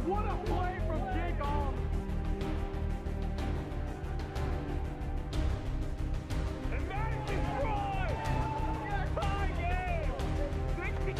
What a play from Jake All. And Madison Troy! Tie game! 60.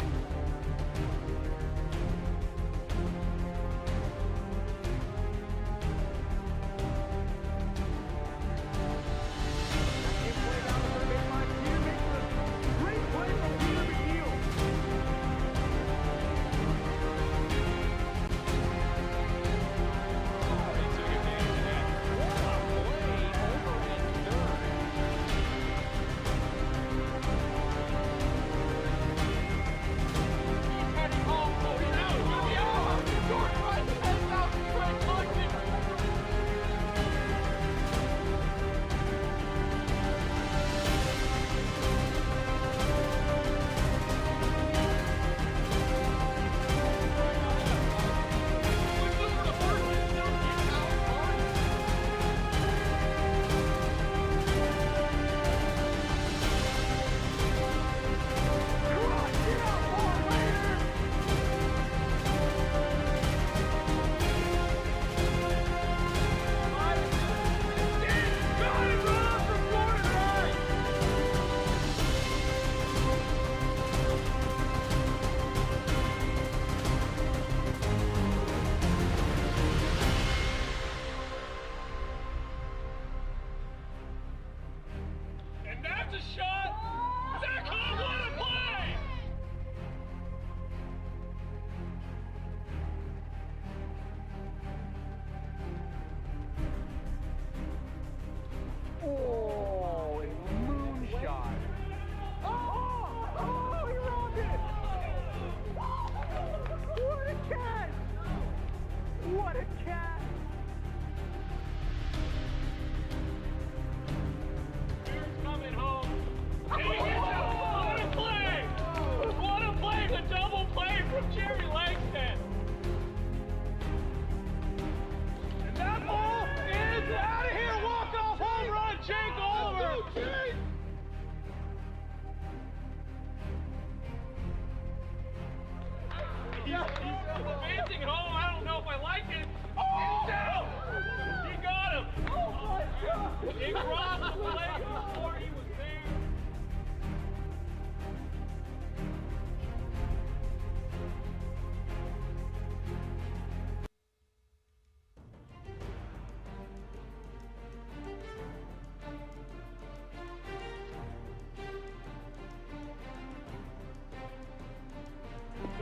And that's a shot! Zach Hall, what a play! Oh, a moonshot. Oh, he rolled it! What a catch! What a catch! Coming home. And he gets it. What a play! What a play! The double play from Jerry Langston. And that ball is out of here. Walk-off home run, Jake Oliver. He's advancing home. I don't know if I like it. Oh! Down. He got him. Oh my God! He crossed the leg before he was there.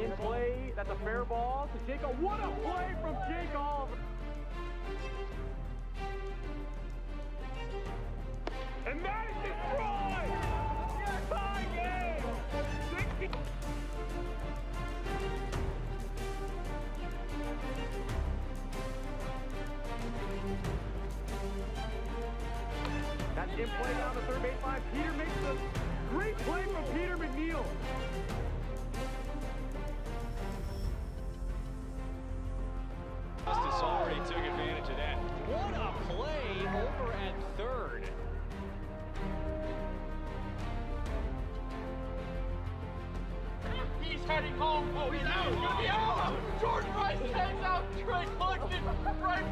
In play, that's a fair ball to Jake. What a play from Jake Oliver. And Madison Troy! Tie game! 60. That's in play down the third baseline. Peter makes a great play from Peter McNeil. Justice already took advantage of that. What a play over at third. He's heading home. Oh, he's out. He's gonna be out. Jordan Rice heads out. Trey Cluxton right.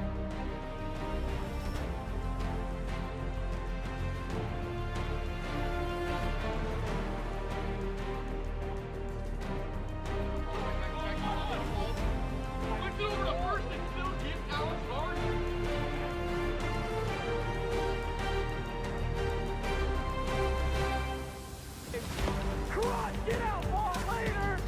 Get out, ball later!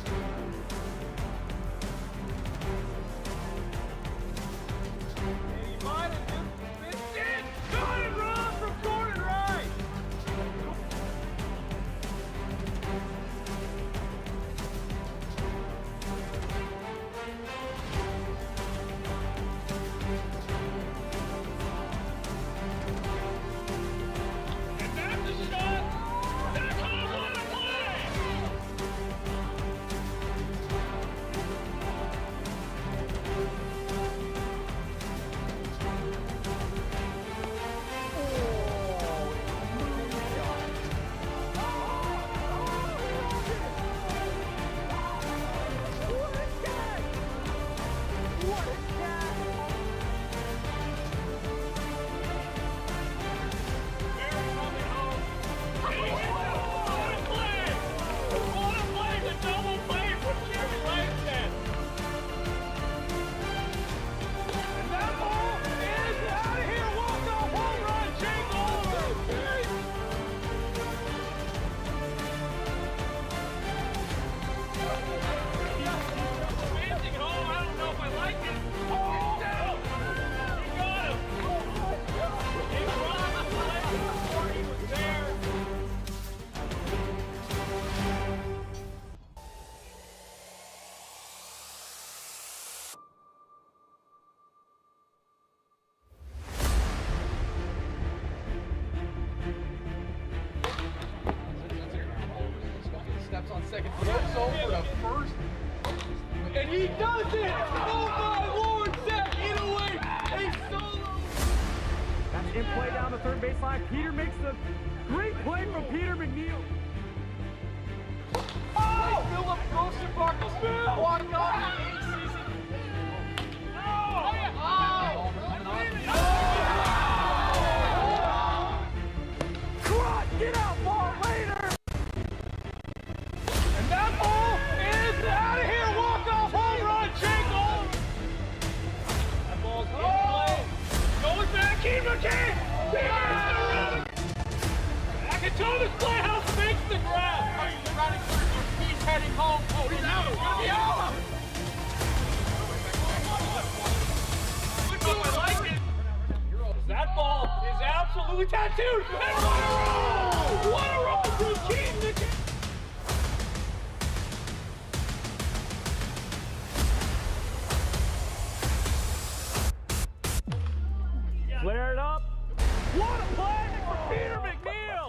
Gets over to first. And he does it! Oh my Lord, Zach Inouye, a solo! That's in play down the third baseline. Peter makes the great play from Peter McNeil. Oh! Philip Rosenbarkle, walk off the season. Get out, ball later! And that ball is out of here! Walk-off home run, Jake Oliver! That ball's in play. Going back, Keith McKay! Back at Thomas Playhouse makes the grab. He's heading home. Oh, he's out. He's gonna be out. Good move, I like it. That ball is absolutely tattooed. And what a roll! What a roll from Keith McKay! Flare it up. What a play for Peter McNeil!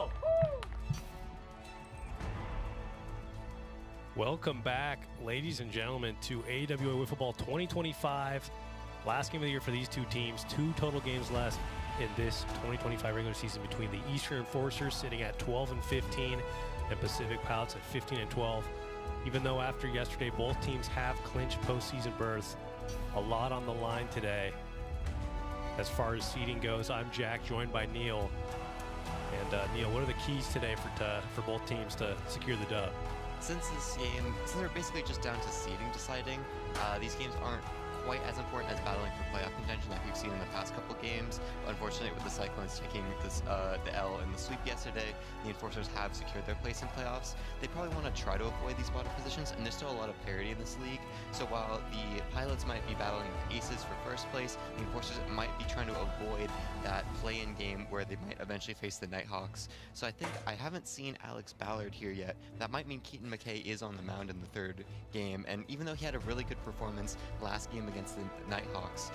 Welcome back, ladies and gentlemen, to AWA Wiffle Ball 2025. Last game of the year for these two teams. 2 total games left in this 2025 regular season between the Eastern Enforcers sitting at 12-15 and Pacific Pilots at 15-12. Even though after yesterday both teams have clinched postseason berths, a lot on the line today. As far as seeding goes, I'm Jack, joined by Neil. And Neil, what are the keys today for both teams to secure the dub? Since they're basically just down to seeding deciding, these games aren't quite as important as battling for playoff contention like we've seen in the past couple games. Unfortunately, with the Cyclones taking the L in the sweep yesterday, the Enforcers have secured their place in playoffs. They probably want to try to avoid these bottom positions, and there's still a lot of parity in this league. So while the Pilots might be battling Aces for first place, the Enforcers might be trying to avoid that play-in game where they might eventually face the Nighthawks. So I think I haven't seen Alex Ballard here yet. That might mean Keaton McKay is on the mound in the third game, and even though he had a really good performance last game against the Nighthawks,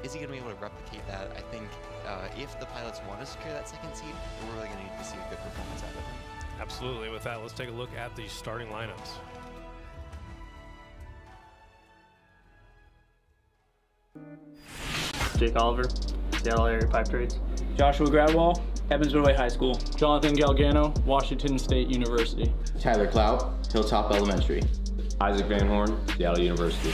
is he going to be able to replicate that? I think if the Pilots want to secure that second seed, we're really going to need to see a good performance out of him. Absolutely. With that, let's take a look at the starting lineups. Jake Oliver, Seattle Area Pipe Trades. Joshua Gradwell, Evansville High School. Jonathan Galgano, Washington State University. Tyler Clout, Hilltop Elementary. Isaac Van Horn, Seattle University.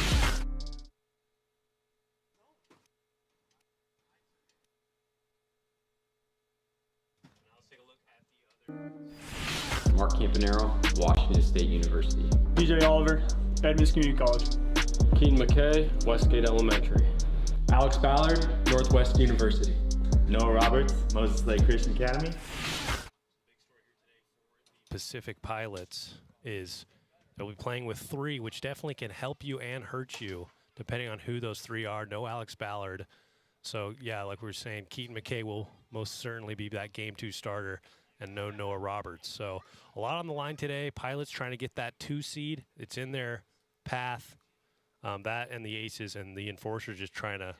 Mark Campanero, Washington State University. DJ Oliver, Edmonds Community College. Keaton McKay, Westgate Elementary. Alex Ballard, Northwest University. Noah Roberts, Moses Lake Christian Academy. Pacific Pilots is they'll be playing with 3, which definitely can help you and hurt you, depending on who those 3 are. No Alex Ballard. So, yeah, like we were saying, Keaton McKay will most certainly be that Game 2 starter, and no Noah Roberts. So, a lot on the line today. Pilots trying to get that 2 seed. It's in their path. That and the Aces and the Enforcers just trying to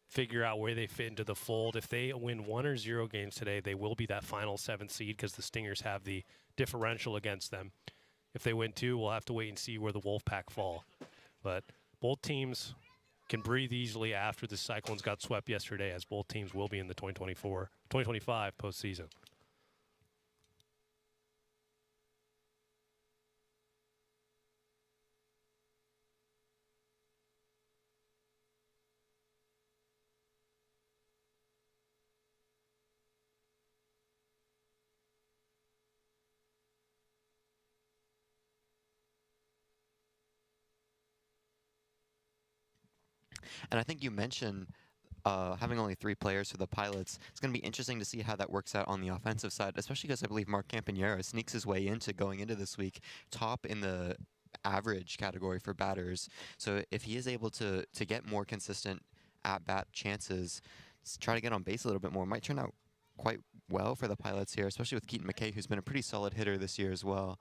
figure out where they fit into the fold. If they win 1 or 0 games today, they will be that final 7th seed because the Stingers have the differential against them. If they win 2, we'll have to wait and see where the Wolfpack fall. But both teams can breathe easily after the Cyclones got swept yesterday, as both teams will be in the 2025 postseason. And I think you mentioned having only 3 players for the Pilots. It's going to be interesting to see how that works out on the offensive side, especially because I believe Mark Campanero sneaks his way into going into this week top in the average category for batters. So if he is able to get more consistent at-bat chances, try to get on base a little bit more, might turn out quite well for the Pilots here, especially with Keaton McKay, who's been a pretty solid hitter this year as well.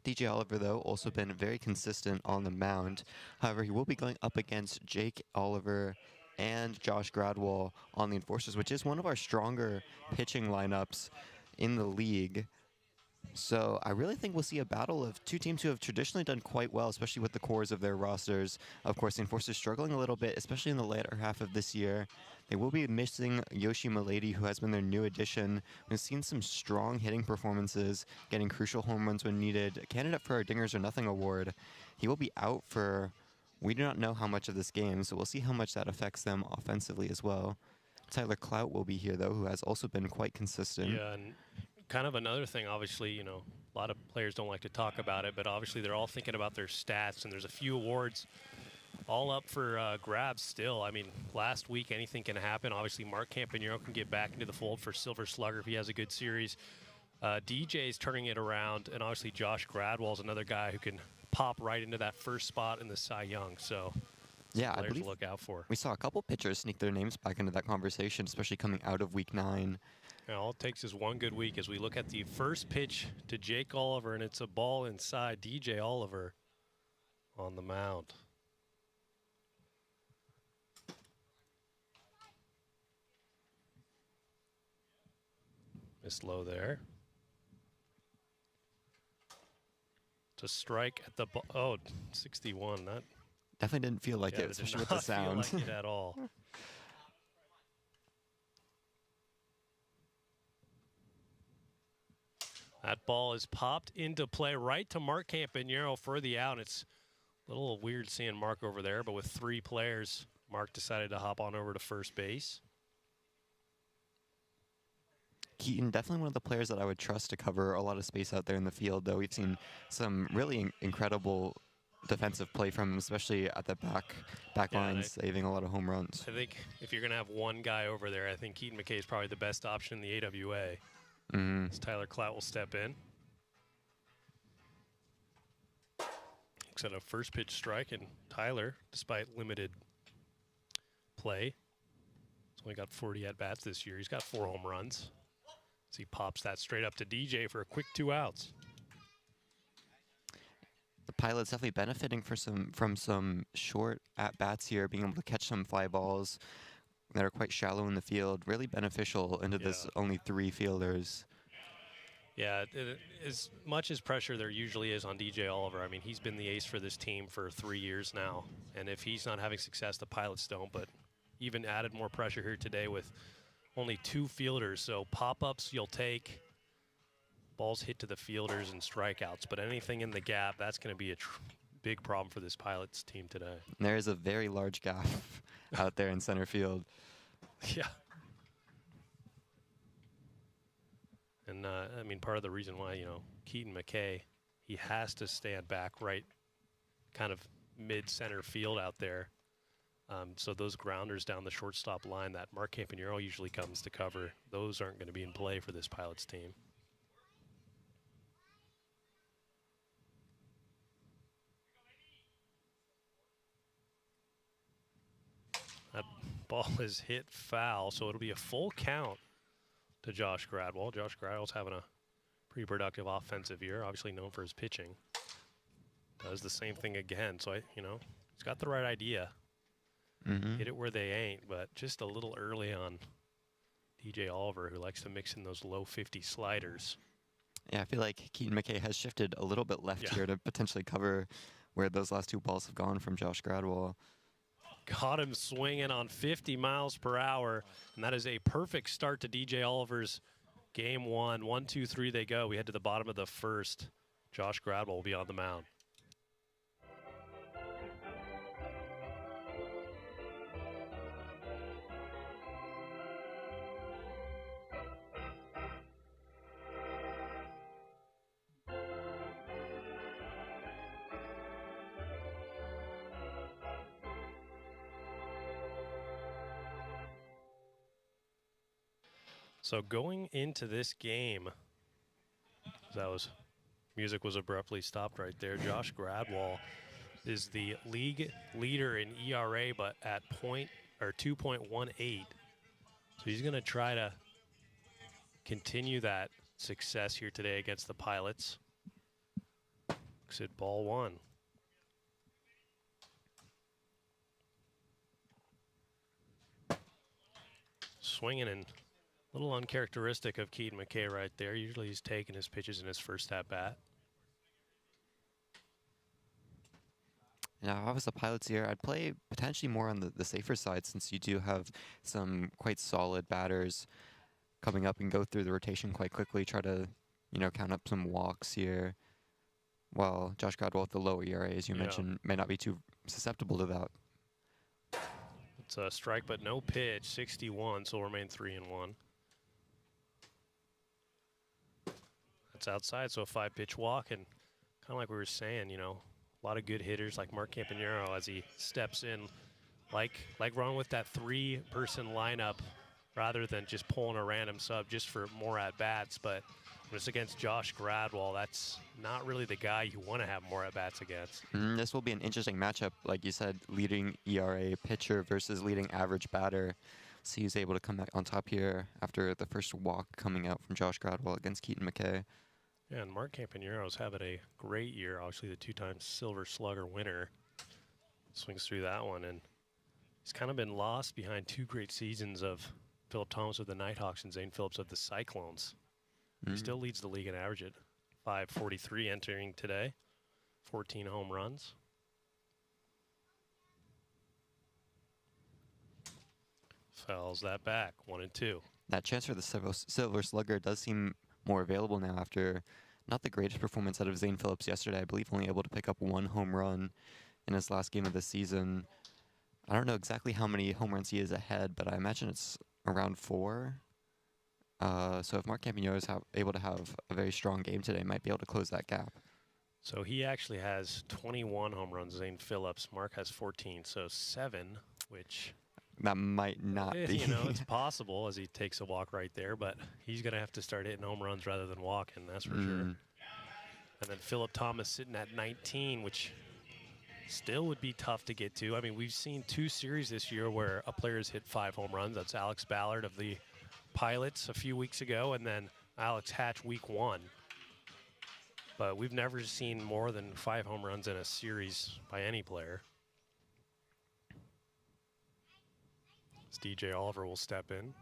DJ Oliver, though, also been very consistent on the mound. However, he will be going up against Jake Oliver and Josh Gradwell on the Enforcers, which is one of our stronger pitching lineups in the league. So I really think we'll see a battle of two teams who have traditionally done quite well, especially with the cores of their rosters. Of course, the Enforcers struggling a little bit, especially in the latter half of this year. They will be missing Yoshi Milady, who has been their new addition. We've seen some strong hitting performances, getting crucial home runs when needed. A candidate for our Dingers or Nothing award. He will be out for, we do not know how much of this game, so we'll see how much that affects them offensively as well. Tyler Clout will be here, though, who has also been quite consistent. Yeah, and kind of another thing, obviously, you know, a lot of players don't like to talk about it, but obviously they're all thinking about their stats, and there's a few awards all up for grabs still. I mean, last week anything can happen. Obviously, Mark Campanero can get back into the fold for Silver Slugger if he has a good series. DJ's turning it around, and obviously Josh Gradwell's another guy who can pop right into that first spot in the Cy Young. So yeah, I players believe to look out for. We saw a couple pitchers sneak their names back into that conversation, especially coming out of Week 9. And all it takes is one good week as we look at the first pitch to Jake Oliver, and it's a ball inside. DJ Oliver on the mound. Missed low there. To strike at the ball. Oh, 61. That definitely didn't feel like it, especially with the sound. Feel like it at all. That ball is popped into play right to Mark Campanero for the out. It's a little weird seeing Mark over there, but with 3 players, Mark decided to hop on over to first base. Keaton, definitely one of the players that I would trust to cover a lot of space out there in the field, though we've seen some really incredible defensive play from him, especially at the back lines, saving a lot of home runs. I think if you're going to have one guy over there, I think Keaton McKay is probably the best option in the AWA. As Tyler Clout will step in. Looks at a first pitch strike, and Tyler, despite limited play, he's only got 40 at-bats this year. He's got 4 home runs. As he pops that straight up to DJ for a quick 2 outs. The Pilots definitely benefiting from some short at-bats here, being able to catch some fly balls that are quite shallow in the field, really beneficial into this only 3 fielders. Yeah, as much as pressure there usually is on DJ Oliver, I mean, he's been the ace for this team for 3 years now. And if he's not having success, the Pilots don't. But even added more pressure here today with only 2 fielders. So pop-ups you'll take, balls hit to the fielders and strikeouts. But anything in the gap, that's going to be a big problem for this Pilots team today. There is a very large gap out there in center field. Yeah. And, I mean, part of the reason why, you know, Keaton McKay, he has to stand back right kind of mid-center field out there. So those grounders down the shortstop line that Mark Campanero usually comes to cover, those aren't going to be in play for this Pilots team. That ball is hit foul, so it'll be a full count to Josh Gradwell. Josh Gradwell's having a pretty productive offensive year, obviously known for his pitching. Does the same thing again, so you know, he's got the right idea. Hit it where they ain't, but just a little early on DJ Oliver, who likes to mix in those low 50 sliders. Yeah, I feel like Keaton McKay has shifted a little bit left here to potentially cover where those last 2 balls have gone from Josh Gradwell. Got him swinging on 50 miles per hour, and that is a perfect start to DJ Oliver's game 1. 1, 2, 3 they go. We head to the bottom of the first. Josh Gradwell will be on the mound. So going into this game, music was abruptly stopped right there. Josh Gradwell is the league leader in ERA, but at 2.18. So he's going to try to continue that success here today against the Pilots. Exit ball 1. swinging and a little uncharacteristic of Keaton McKay right there. Usually he's taking his pitches in his first at-bat. Now, if I was the Pilots here, I'd play potentially more on the safer side, since you do have some quite solid batters coming up and go through the rotation quite quickly. Try to, count up some walks here. While Josh Gradwell with the lower ERA, as you mentioned, may not be too susceptible to that. It's a strike, but no pitch, 61, so we'll remain 3-1. That's outside, so a 5-pitch walk, and kind of like we were saying, a lot of good hitters like Mark Campanero as he steps in, like running with that 3-person lineup rather than just pulling a random sub just for more at-bats. But when it's against Josh Gradwell, that's not really the guy you want to have more at-bats against. This will be an interesting matchup, like you said, leading ERA pitcher versus leading average batter. So he's able to come back on top here after the first walk coming out from Josh Gradwell against Keaton McKay. Yeah, and Mark Campanero's having a great year. Obviously, the 2-time Silver Slugger winner. Swings through that one, and he's kind of been lost behind 2 great seasons of Philip Thomas of the Nighthawks and Zane Phillips of the Cyclones. He still leads the league in average at .543 entering today. 14 home runs. Fouls that back, 1-2. That chance for the Silver Slugger does seem more available now after not the greatest performance out of Zane Phillips yesterday. I believe only able to pick up 1 home run in his last game of the season. I don't know exactly how many home runs he is ahead, but I imagine it's around 4. So if Mark Campanero is able to have a very strong game today, might be able to close that gap. So he actually has 21 home runs, Zane Phillips. Mark has 14, so 7, which... That might not be. It's possible as he takes a walk right there, but he's going to have to start hitting home runs rather than walking, that's for sure. And then Philip Thomas sitting at 19, which still would be tough to get to. I mean, we've seen 2 series this year where a player's hit 5 home runs. That's Alex Ballard of the Pilots a few weeks ago, and then Alex Hatch week 1. But we've never seen more than 5 home runs in a series by any player. DJ Oliver will step in.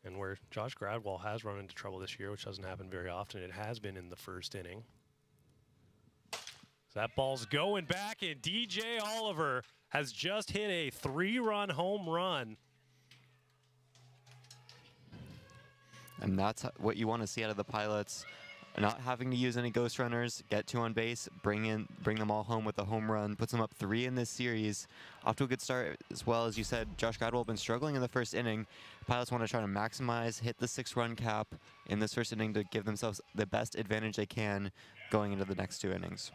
And where Josh Gradwell has run into trouble this year, which doesn't happen very often, it has been in the first inning. So that ball's going back, and DJ Oliver has just hit a 3-run home run. And that's what you want to see out of the Pilots. Not having to use any ghost runners, get 2 on base, bring them all home with a home run, puts them up 3 in this series. Off to a good start as well. As you said, Josh Gradwell been struggling in the first inning. Pilots want to try to maximize, hit the 6-run cap in this first inning to give themselves the best advantage they can going into the next 2 innings.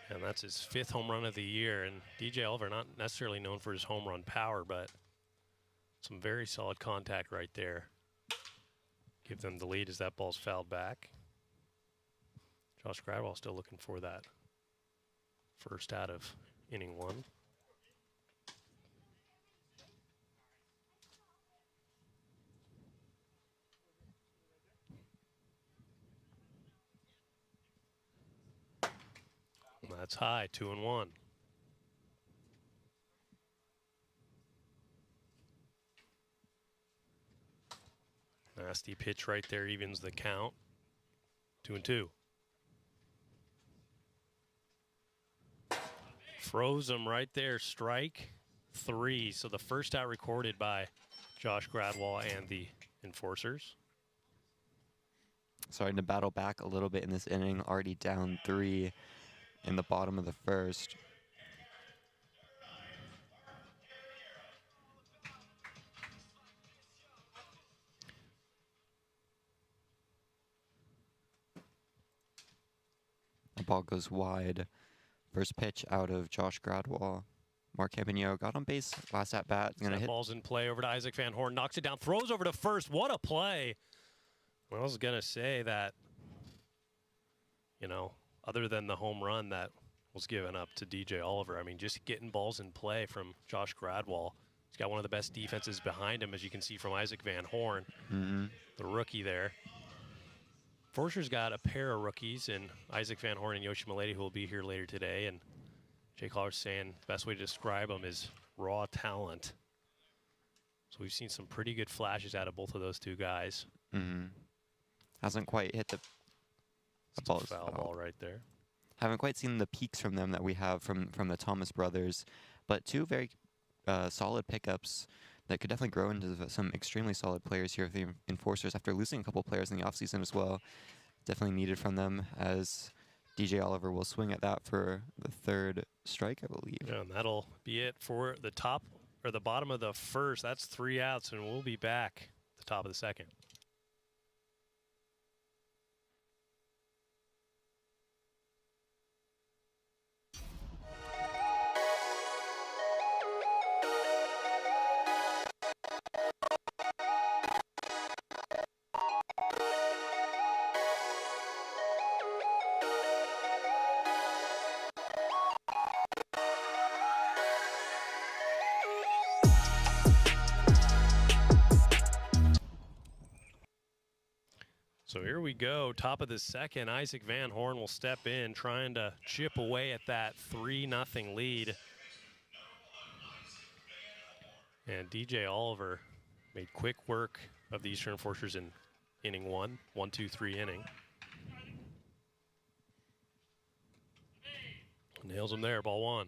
And that's his 5th home run of the year. And DJ Oliver, not necessarily known for his home run power, but some very solid contact right there. Give them the lead as that ball's fouled back. Josh Gradwell still looking for that first out of inning 1. That's high, 2-1. Nasty pitch right there, evens the count. 2-2. Froze him right there, strike 3. So the first out recorded by Josh Gradwell and the Enforcers. Starting to battle back a little bit in this inning, already down 3 in the bottom of the first. The ball goes wide. First pitch out of Josh Gradwell. Mark Campanero got on base last at bat. That ball's in play over to Isaac Van Horn. Knocks it down. Throws over to first. What a play. I was going to say that, other than the home run that was given up to DJ Oliver, I mean, just getting balls in play from Josh Gradwell. He's got one of the best defenses behind him, as you can see from Isaac Van Horn, the rookie there. Forster's got a pair of rookies, and Isaac Van Horn and Yoshi Milady, who will be here later today. And Jay Collar's saying the best way to describe them is raw talent. So we've seen some pretty good flashes out of both of those two guys. Hasn't quite hit the ball. Foul ball right there. Haven't quite seen the peaks from them that we have from the Thomas brothers, but two very solid pickups that could definitely grow into some extremely solid players here for the Enforcers after losing a couple players in the offseason as well. Definitely needed from them, as DJ Oliver will swing at that for the third strike, I believe. Yeah, and that'll be it for the top or the bottom of the first. That's 3 outs, and we'll be back at the top of the second. So here we go, top of the second. Isaac Van Horn will step in, trying to chip away at that 3-0 lead. And DJ Oliver made quick work of the Eastern Enforcers in inning 1, 1-2-3 inning. Nails him there, ball 1.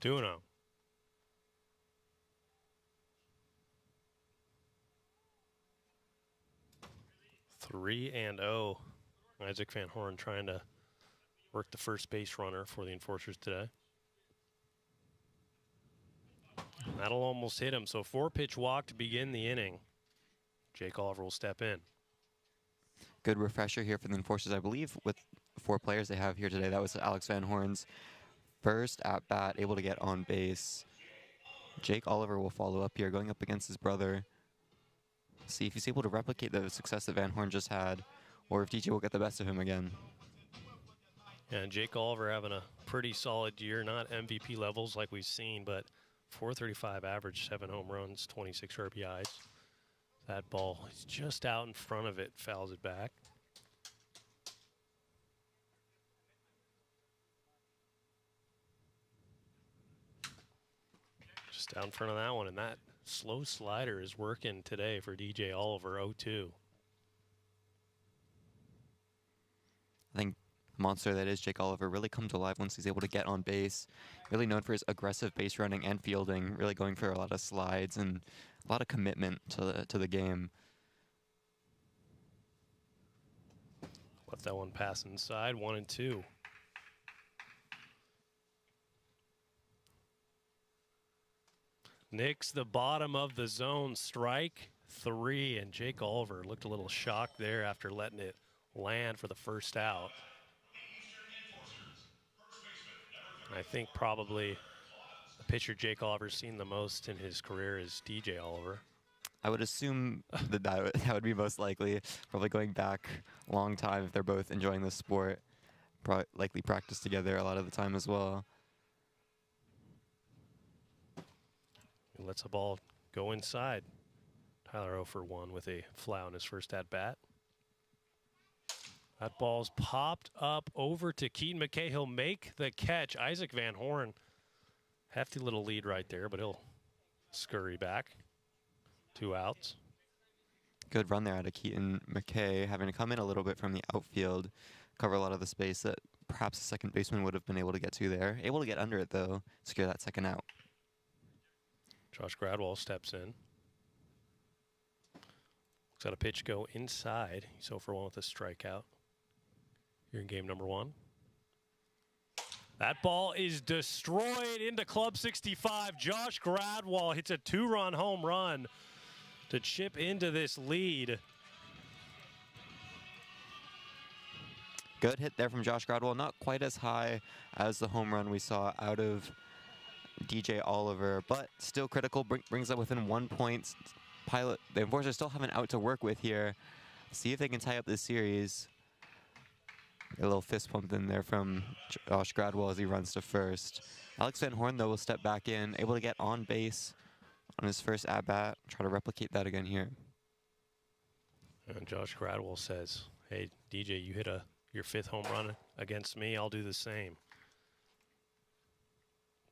Duno. Three and 0. Isaac Van Horn trying to work the first base runner for the Enforcers today. That'll almost hit him. So 4-pitch walk to begin the inning. Jake Oliver will step in. Good refresher here for the Enforcers. I believe with 4 players they have here today, that was Alex Van Horn's first at bat, able to get on base. Jake Oliver will follow up here, going up against his brother. See if he's able to replicate the success that Van Horn just had, or if DJ will get the best of him again. Yeah, and Jake Oliver having a pretty solid year, not MVP levels like we've seen, but 435 average, 7 home runs, 26 RBIs. That ball is just out in front of it, fouls it back. Just out in front of that one, and that slow slider is working today for DJ Oliver, 0-2. I think the monster that is Jake Oliver really comes alive once he's able to get on base. Really known for his aggressive base running and fielding, really going for a lot of slides and a lot of commitment to the game. Let that one pass inside, 1-2. Nicks the bottom of the zone, strike 3, and Jake Oliver looked a little shocked there after letting it land for the first out. I think probably the pitcher Jake Oliver's seen the most in his career is DJ Oliver. I would assume that would be most likely. Probably going back a long time if they're both enjoying the sport. Likely practice together a lot of the time as well. He lets the ball go inside. Tyler 0 for 1 with a fly on his first at bat. That ball's popped up over to Keaton McKay. He'll make the catch. Isaac Van Horn, hefty little lead right there, but he'll scurry back. 2 outs. Good run there out of Keaton McKay, having to come in a little bit from the outfield, cover a lot of the space that perhaps the second baseman would have been able to get to there. Able to get under it, though, secure that second out. Josh Gradwell steps in. Looks at a pitch go inside. He's 0 for 1 with a strikeout. Here in game number 1. That ball is destroyed into Club 65. Josh Gradwell hits a 2-run home run to chip into this lead. Good hit there from Josh Gradwell. Not quite as high as the home run we saw out of DJ Oliver, but still critical. Brings up within 1 point. The Enforcers still have an out to work with here. See if they can tie up this series. A little fist pump in there from Josh Gradwell as he runs to first. Alex Van Horn, though, will step back in, able to get on base on his first at-bat. Try to replicate that again here. And Josh Gradwell says, hey, DJ, you hit your 5th home run against me, I'll do the same.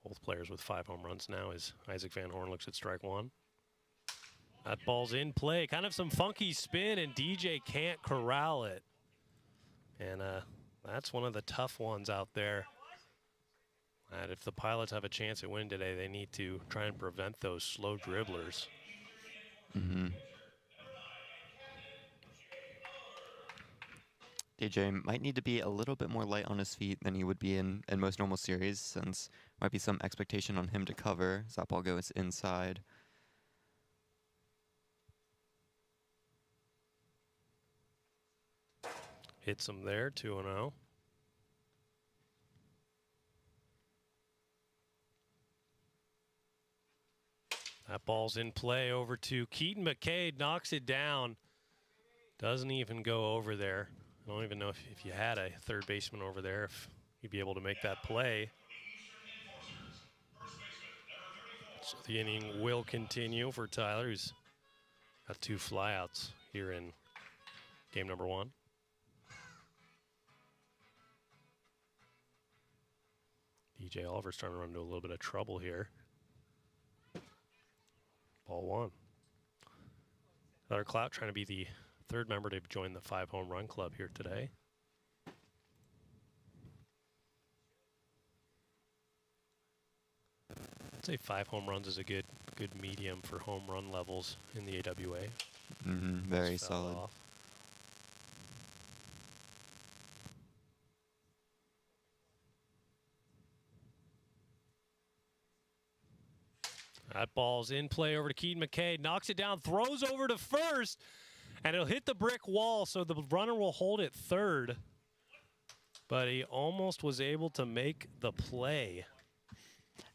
Both players with 5 home runs now as Isaac Van Horn looks at strike 1. That ball's in play. Kind of some funky spin, and DJ can't corral it. And that's one of the tough ones out there. And if the Pilots have a chance at winning today, they need to try and prevent those slow dribblers. DJ might need to be a little bit more light on his feet than he would be in most normal series, since might be some expectation on him to cover as that ball goes inside. Hits him there, 2-0. That ball's in play over to Keaton McKay, knocks it down. Doesn't even go over there. I don't even know if you had a third baseman over there, if you'd be able to make that play. So the inning will continue for Tyler, who's got 2 flyouts here in game number 1. DJ Oliver's trying to run into a little bit of trouble here. Ball 1. Tyler Clout trying to be the 3rd member to join the 5 home run club here today. I'd say 5 home runs is a good medium for home run levels in the AWA. Very solid. Off. That ball's in play over to Keaton McKay, knocks it down, throws over to first, and it'll hit the brick wall, so the runner will hold at 3rd. But he almost was able to make the play.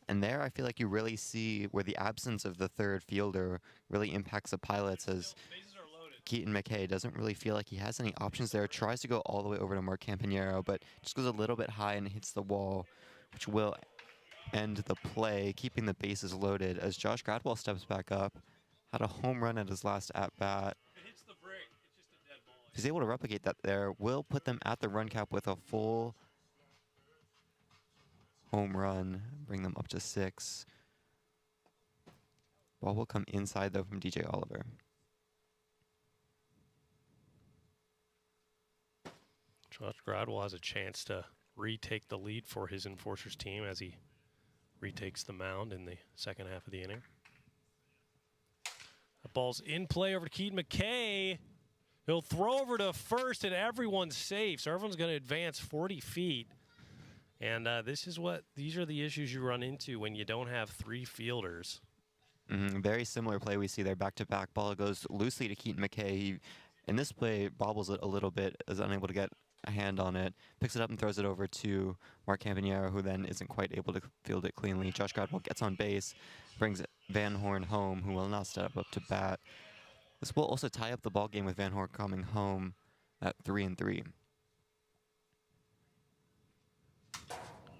And there I feel like you really see where the absence of the 3rd fielder really impacts the Pilots, as Keaton McKay doesn't really feel like he has any options there. Tries to go all the way over to Mark Campagnaro, but just goes a little bit high and hits the wall, which will end the play, keeping the bases loaded as Josh Gradwell steps back up. Had a home run at his last at-bat. He's able to replicate that there. Will put them at the run cap with a full home run, bring them up to 6. Ball will come inside, though, from DJ Oliver. Josh Gradwell has a chance to retake the lead for his Enforcers team as he retakes the mound in the second half of the inning. The ball's in play over to Keaton McKay. He'll throw over to first, and everyone's safe. So everyone's going to advance 40 feet. And these are the issues you run into when you don't have 3 fielders. Very similar play we see there, back-to-back. Ball goes loosely to Keaton McKay. He, in this play, bobbles it a little bit, is unable to get a hand on it, picks it up and throws it over to Mark Campagnaro, who then isn't quite able to field it cleanly. Josh Gradwell gets on base, brings Van Horn home, who will now step up to bat. This will also tie up the ball game with Van Horn coming home at 3-3.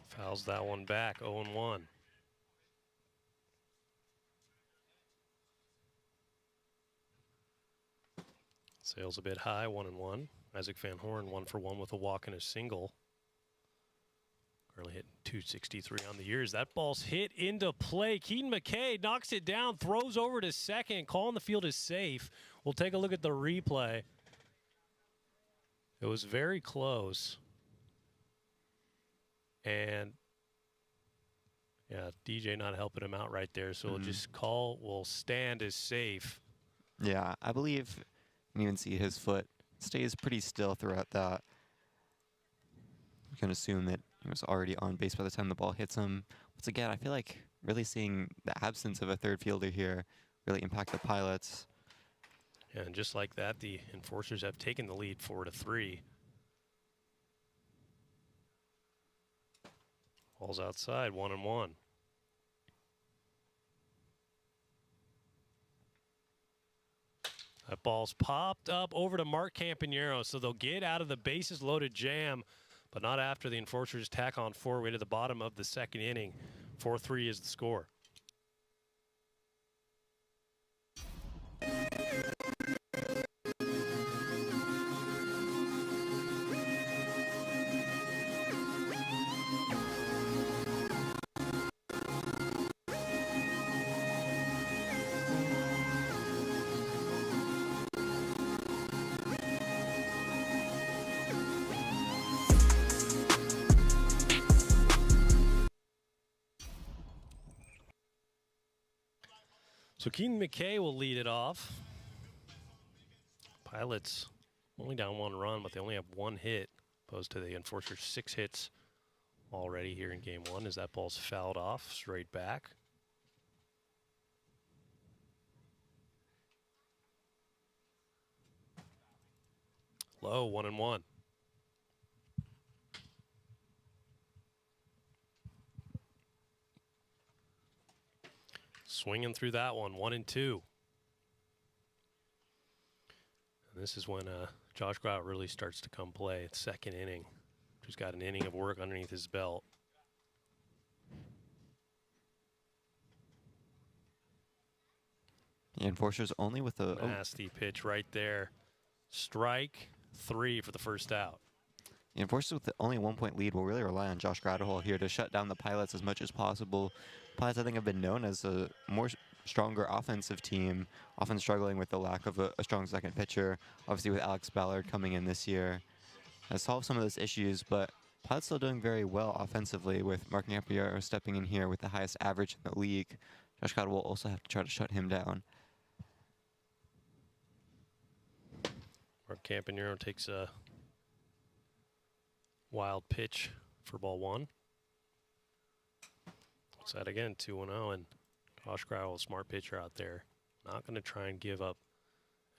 Fouls that one back, 0-1. Sales a bit high, 1-1. Isaac Van Horn 1 for 1 with a walk and a single. Currently hitting 263 on the years. That ball's hit into play. Keaton McKay knocks it down, throws over to second. Call on the field is safe. We'll take a look at the replay. It was very close. And yeah, DJ not helping him out right there. So we'll just call, will stand as safe. Yeah, I believe you can even see his foot stays pretty still throughout that. You can assume that he was already on base by the time the ball hits him. Once again, I feel like really seeing the absence of a 3rd fielder here really impact the Pilots. Yeah, and just like that, the Enforcers have taken the lead 4-3. Ball's outside, 1-1. That ball's popped up over to Mark Campagnaro, so they'll get out of the bases loaded jam, but not after the Enforcers tack on 4 way to the bottom of the 2nd inning. 4-3 is the score. So Keaton McKay will lead it off. Pilots only down 1 run, but they only have 1 hit, opposed to the Enforcers' 6 hits already here in game 1 as that ball's fouled off straight back. Low, 1-1. Swinging through that one, 1-2. And this is when Josh Grout really starts to come play. It's 2nd inning. He's got an inning of work underneath his belt. The Enforcers only with a nasty pitch right there. Strike 3 for the first out. The Enforcers with the only 1-point lead will really rely on Josh Gradwell here to shut down the Pilots as much as possible. Pilots, I think, have been known as a more stronger offensive team, often struggling with the lack of a strong second pitcher. Obviously, with Alex Ballard coming in this year, has solved some of those issues, but Pilots still doing very well offensively with Mark Campiero stepping in here with the highest average in the league. Josh Gradwell will also have to try to shut him down. Mark Campanero takes a wild pitch for ball 1. Looks at again, 2-0, and Josh Gradwell, a smart pitcher out there. Not going to try and give up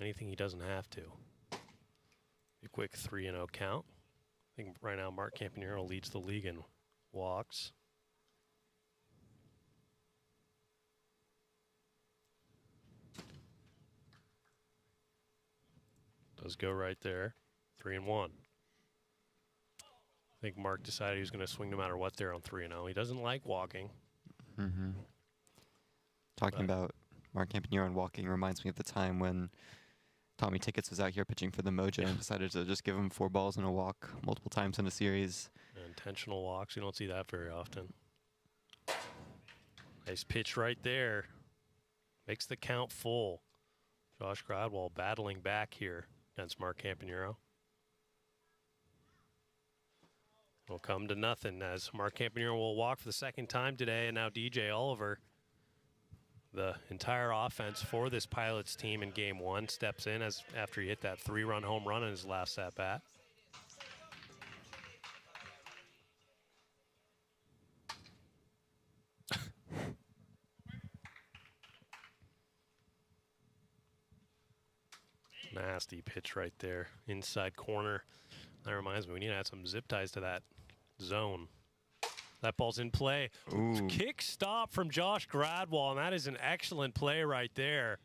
anything he doesn't have to. A quick 3-0 count. I think right now Mark Campanero leads the league in walks. Does go right there, 3-1. I think Mark decided he was going to swing no matter what there on 3-0. He doesn't like walking. Talking about Mark Campanero and walking reminds me of the time when Tommy Tickets was out here pitching for the Mojo and decided to just give him 4 balls and a walk multiple times in a series. Intentional walks, you don't see that very often. Nice pitch right there. Makes the count full. Josh Gradwell battling back here against Mark Campanero. Will come to nothing as Mark Campanero will walk for the 2nd time today, and now DJ Oliver, the entire offense for this Pilots team in game 1, steps in as after he hit that 3-run home run in his last at-bat. Nasty pitch right there, inside corner. That reminds me, we need to add some zip ties to that zone. That ball's in play. Ooh. Kick stop from Josh Gradwell, and that is an excellent play right there.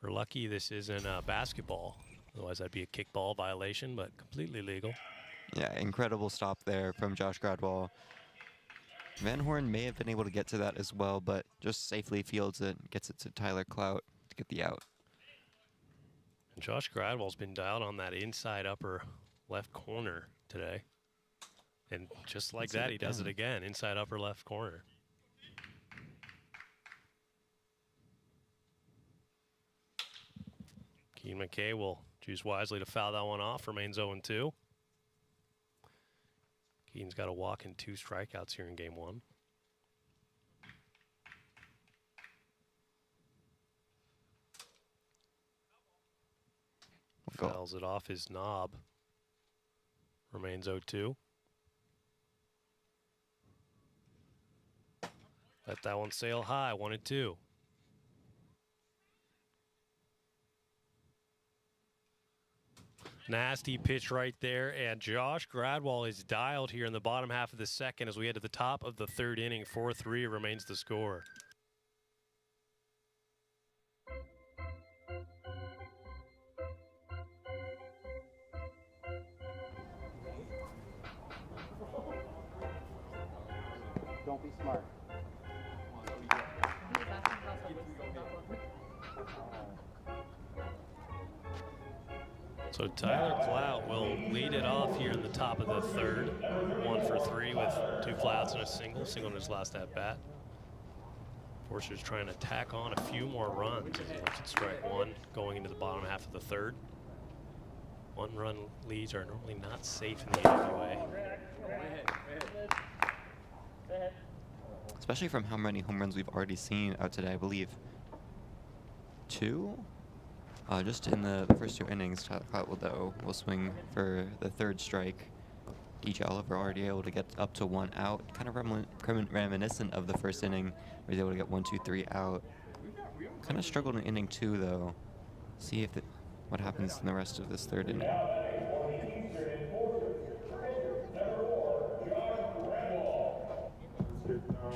We're lucky this isn't basketball. Otherwise, that'd be a kickball violation, but completely legal. Yeah, incredible stop there from Josh Gradwell. Van Horn may have been able to get to that as well, but just safely fields it, gets it to Tyler Clout to get the out. And Josh Gradwell's been dialed on that inside upper left corner today. And just like that, he does it again, inside upper left corner. Keaton McKay will choose wisely to foul that one off, remains 0-2. Keaton's got a walk and 2 strikeouts here in game 1. Fouls it off his knob. Remains 0-2. Let that one sail high, 1-2. Nasty pitch right there, and Josh Gradwell is dialed here in the bottom half of the 2nd as we head to the top of the 3rd inning. 4-3 remains the score. Don't be smart. So Tyler Clout will lead it off here in the top of the 3rd. 1 for 3 with 2 flyouts and a single in his last at-bat. Forster's trying to tack on a few more runs as he looks at strike 1 going into the bottom half of the 3rd. 1-run leads are normally not safe in the AWA. especially from how many home runs we've already seen out today. I believe 2? Just in the first 2 innings, Tyler Clout will swing for the 3rd strike. DJ Oliver already able to get up to 1 out, kind of reminiscent of the first inning, where he's able to get 1, 2, 3 out. Kind of struggled in inning 2 though. See if what happens in the rest of this 3rd inning.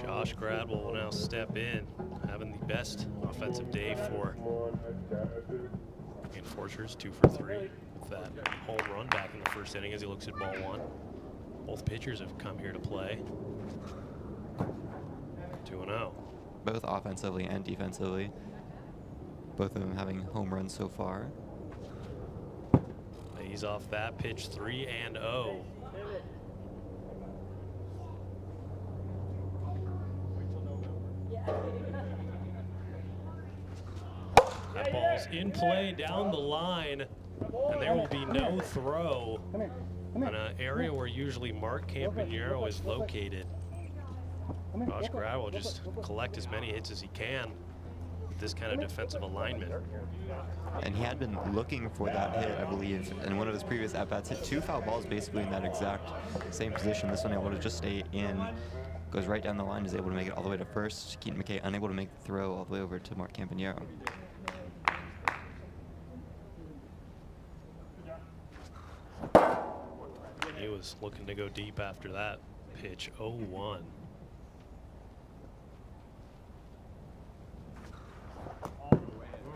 Josh Gradwell will now step in, having the best offensive day for the Enforcers, 2 for 3 with that home run back in the first inning as he looks at ball 1. Both pitchers have come here to play. 2-0. Both offensively and defensively. Both of them having home runs so far. He's off that pitch, 3-0. That ball's in play down the line, and there will be no throw in an area where usually Mark Campanero is located. Josh Gradwell will just collect as many hits as he can with this kind of defensive alignment. And he had been looking for that hit, I believe, in one of his previous at-bats. Hit 2 foul balls basically in that exact same position. This one able to just stay in, goes right down the line, is able to make it all the way to first. Keaton McKay unable to make the throw all the way over to Mark Campanero. He was looking to go deep after that pitch, 0-1.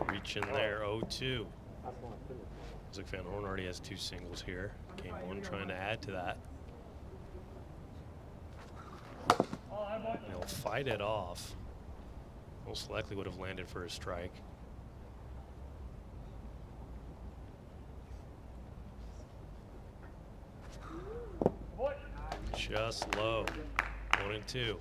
Reach in there, 0-2. Isaac Van Horn already has 2 singles here. Game 1 trying to add to that. And he'll fight it off. Most likely would have landed for a strike. Just low, 1-2.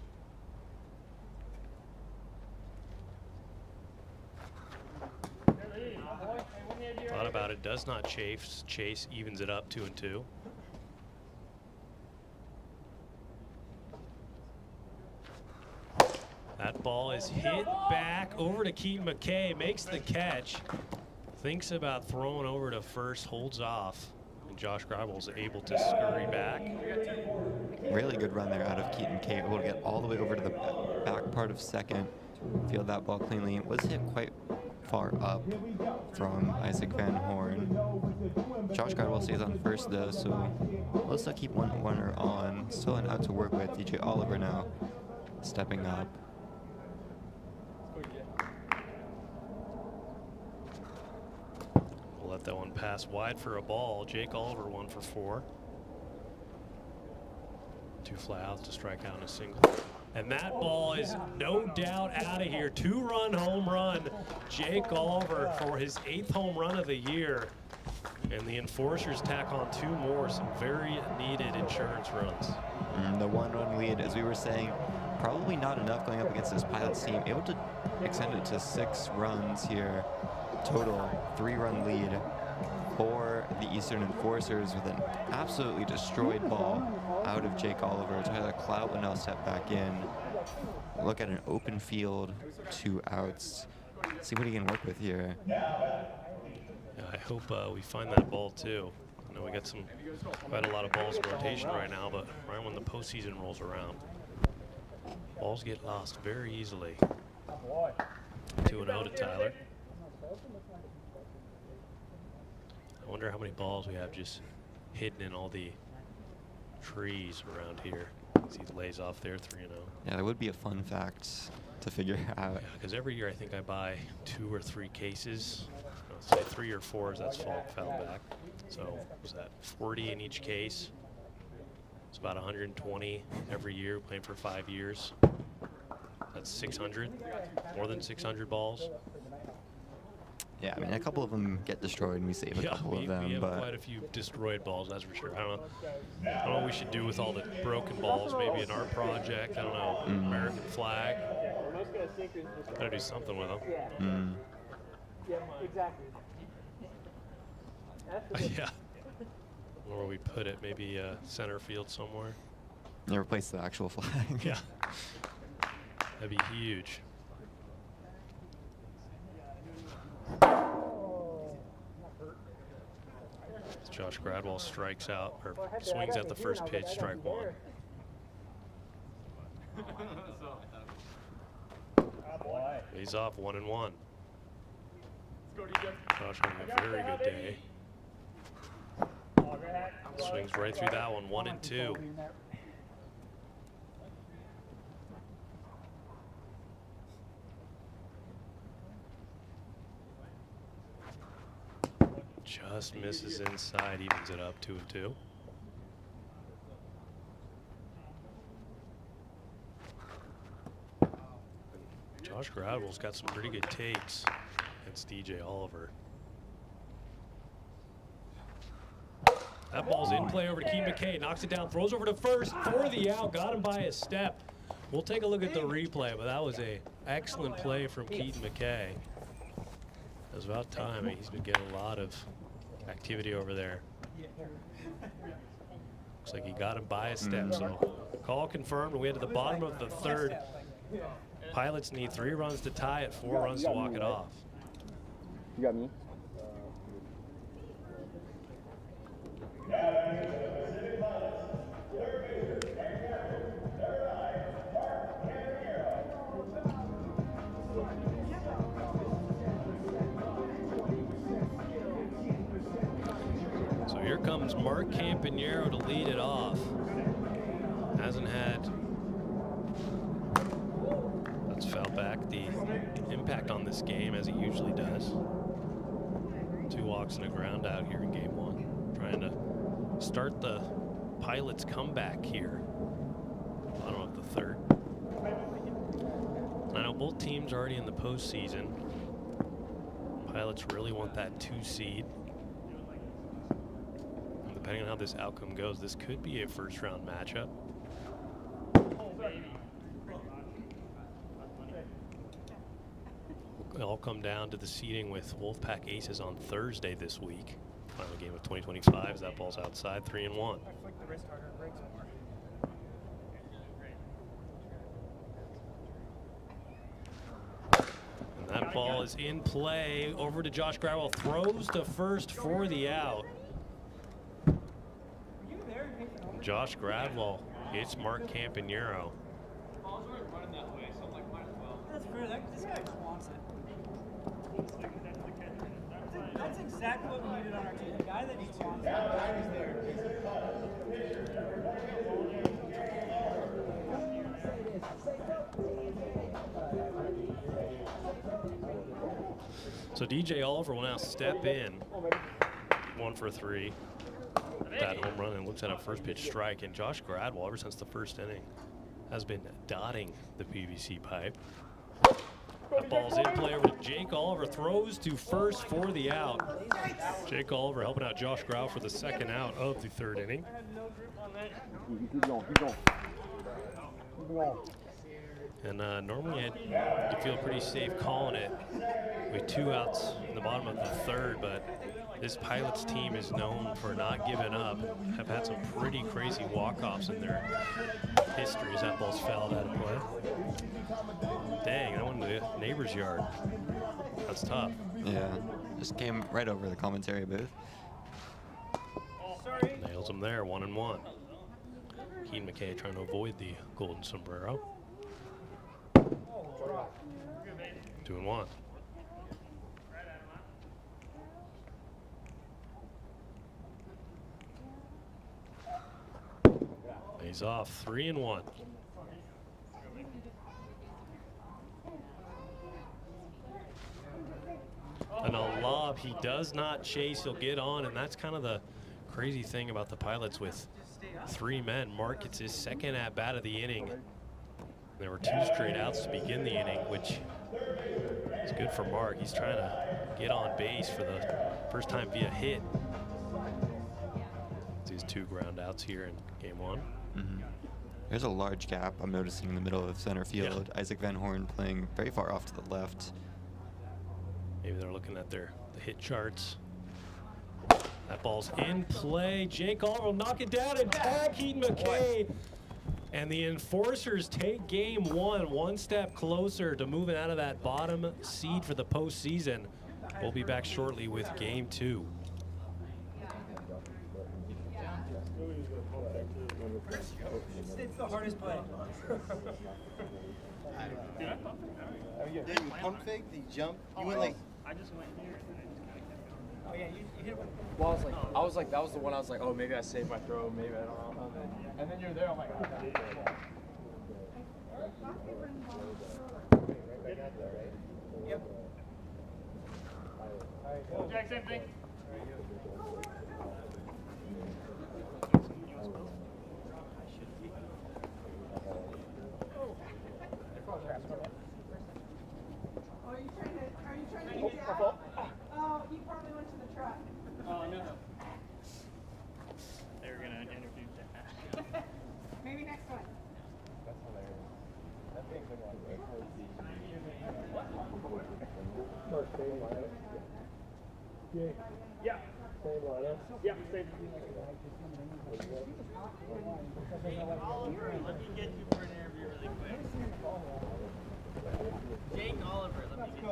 Thought about it, does not chase. Chase evens it up, 2-2. That ball is hit back over to Keaton McKay, makes the catch, thinks about throwing over to first, holds off, and Josh Gradwell is able to scurry back. Really good run there out of Keaton McKay, able to get all the way over to the back part of second, field that ball cleanly. It was hit quite far up from Isaac Van Horn. Josh Gradwell stays on first though, so we'll still keep one runner on. Still an out to work with. DJ Oliver now stepping up. We'll let that one pass wide for a ball. Jake Oliver 1 for 4. 2 fly outs to strike out in a single. And that ball is no doubt out of here. 2-run home run. Jake Oliver for his 8th home run of the year. And the Enforcers tack on 2 more, some very needed insurance runs. The 1-run lead, as we were saying, probably not enough going up against this Pilots team. Able to extend it to 6 runs here. Total 3-run lead for the Eastern Enforcers with an absolutely destroyed ball out of Jake Oliver. Tyler Clout will now step back in. Look at an open field, 2 outs. See what he can work with here. Yeah, I hope we find that ball too. I know we got quite a lot of balls in rotation right now, but right when the postseason rolls around, balls get lost very easily. 2-0 to Tyler. I wonder how many balls we have just hidden in all the trees around here. As he lays off there, 3-0. Yeah, that would be a fun fact to figure out. Yeah, because every year I think I buy 2 or 3 cases. Let's say 3 or 4 as that's fell back. So what was that 40 in each case? It's about 120 every year, playing for 5 years. That's 600, more than 600 balls. Yeah, I mean, a couple of them get destroyed and we save a couple of them. We have but quite a few destroyed balls, that's for sure. I don't know what we should do with all the broken balls. Maybe an art project, I don't know, American flag. Gotta do something with them. Yeah, exactly. Yeah. Where we put it, maybe center field somewhere. Yeah, replace the actual flag. Yeah. That'd be huge. Josh Gradwell strikes out, or swings at the first pitch, strike one. He's off 1-1. Josh having a very good day. Swings right through that one, 1-2. Just misses inside, evens it up 2-2. Josh Gradwell's got some pretty good takes against DJ Oliver. That ball's in play over to Keaton McKay, knocks it down, throws over to first for the out, got him by a step. We'll take a look at the replay, but that was an excellent play from Keaton McKay. It was about time. I mean, he's been getting a lot of activity over there. Looks like he got him by a step, so call confirmed. We head to the bottom of the third. Pilots need 3 runs to tie it, 4 runs to walk it off. You got me? So here comes Mark Campanero to lead it off. Hasn't had, that's felt back, the impact on this game as it usually does. 2 walks and a ground out here in game 1. Trying to start the Pilots comeback here. Bottom of the third. I know both teams are already in the postseason. Pilots really want that 2 seed. And depending on how this outcome goes, this could be a first round matchup. It'll all come down to the seeding with Wolfpack Aces on Thursday this week. Final game of 2025 as that ball's outside, 3-1. And that ball is in play. Over to Josh Gradwell, throws to first for the out. Josh Gradwell hits Mark Campanero. That's fair. This guy just wants it. That's exactly what we needed on our team. A guy that just wants it. So DJ Oliver will now step in. 1 for 3. That home run and looks at a first pitch strike. And Josh Gradwell, ever since the first inning, has been dotting the PVC pipe. That ball's in play over to Jake Oliver, throws to first for the out. Jake Oliver helping out Josh Gradwell for the second out of the third inning. Keep going. And normally you feel pretty safe calling it with 2 outs in the bottom of the third, but this Pilots team is known for not giving up. Have had some pretty crazy walk-offs in their history as that ball's fouled out of play. Dang, that went to the neighbor's yard. That's tough. Yeah, just came right over the commentary booth. Nails him there, 1-1. Keaton McKay trying to avoid the golden sombrero. 2-1. He's off, 3-1. And a lob, he does not chase, he'll get on, and that's kind of the crazy thing about the Pilots with 3 men. Mark gets his second at bat of the inning. There were 2 straight outs to begin the inning, which is good for Mark. He's trying to get on base for the first time via hit. These 2 ground outs here in game 1. There's a large gap I'm noticing in the middle of center field. Yeah. Isaac Van Horn playing very far off to the left. Maybe they're looking at the hit charts. That ball's in play. Jake Oliver will knock it down and tag Keaton McKay. And the Enforcers take game one step closer to moving out of that bottom seed for the postseason. We'll be back shortly with game 2. It's the hardest play. Yeah, you pump fake, you jump. You went like. I just went here. Oh yeah, you hit it with. Well, I was like, that was the one I was like, oh, maybe I saved my throw, maybe I don't know. And then you're there, I'm like, oh, Yep. Jack, same thing. Are you trying to get out? Oh, he probably went to the truck. Oh, no. They were going to interview that. Maybe next one. that's hilarious. That's a good one. Yeah. Same lineup. Yeah, same. Oliver, let me get you for an interview really quick. Jake Oliver, let me get you.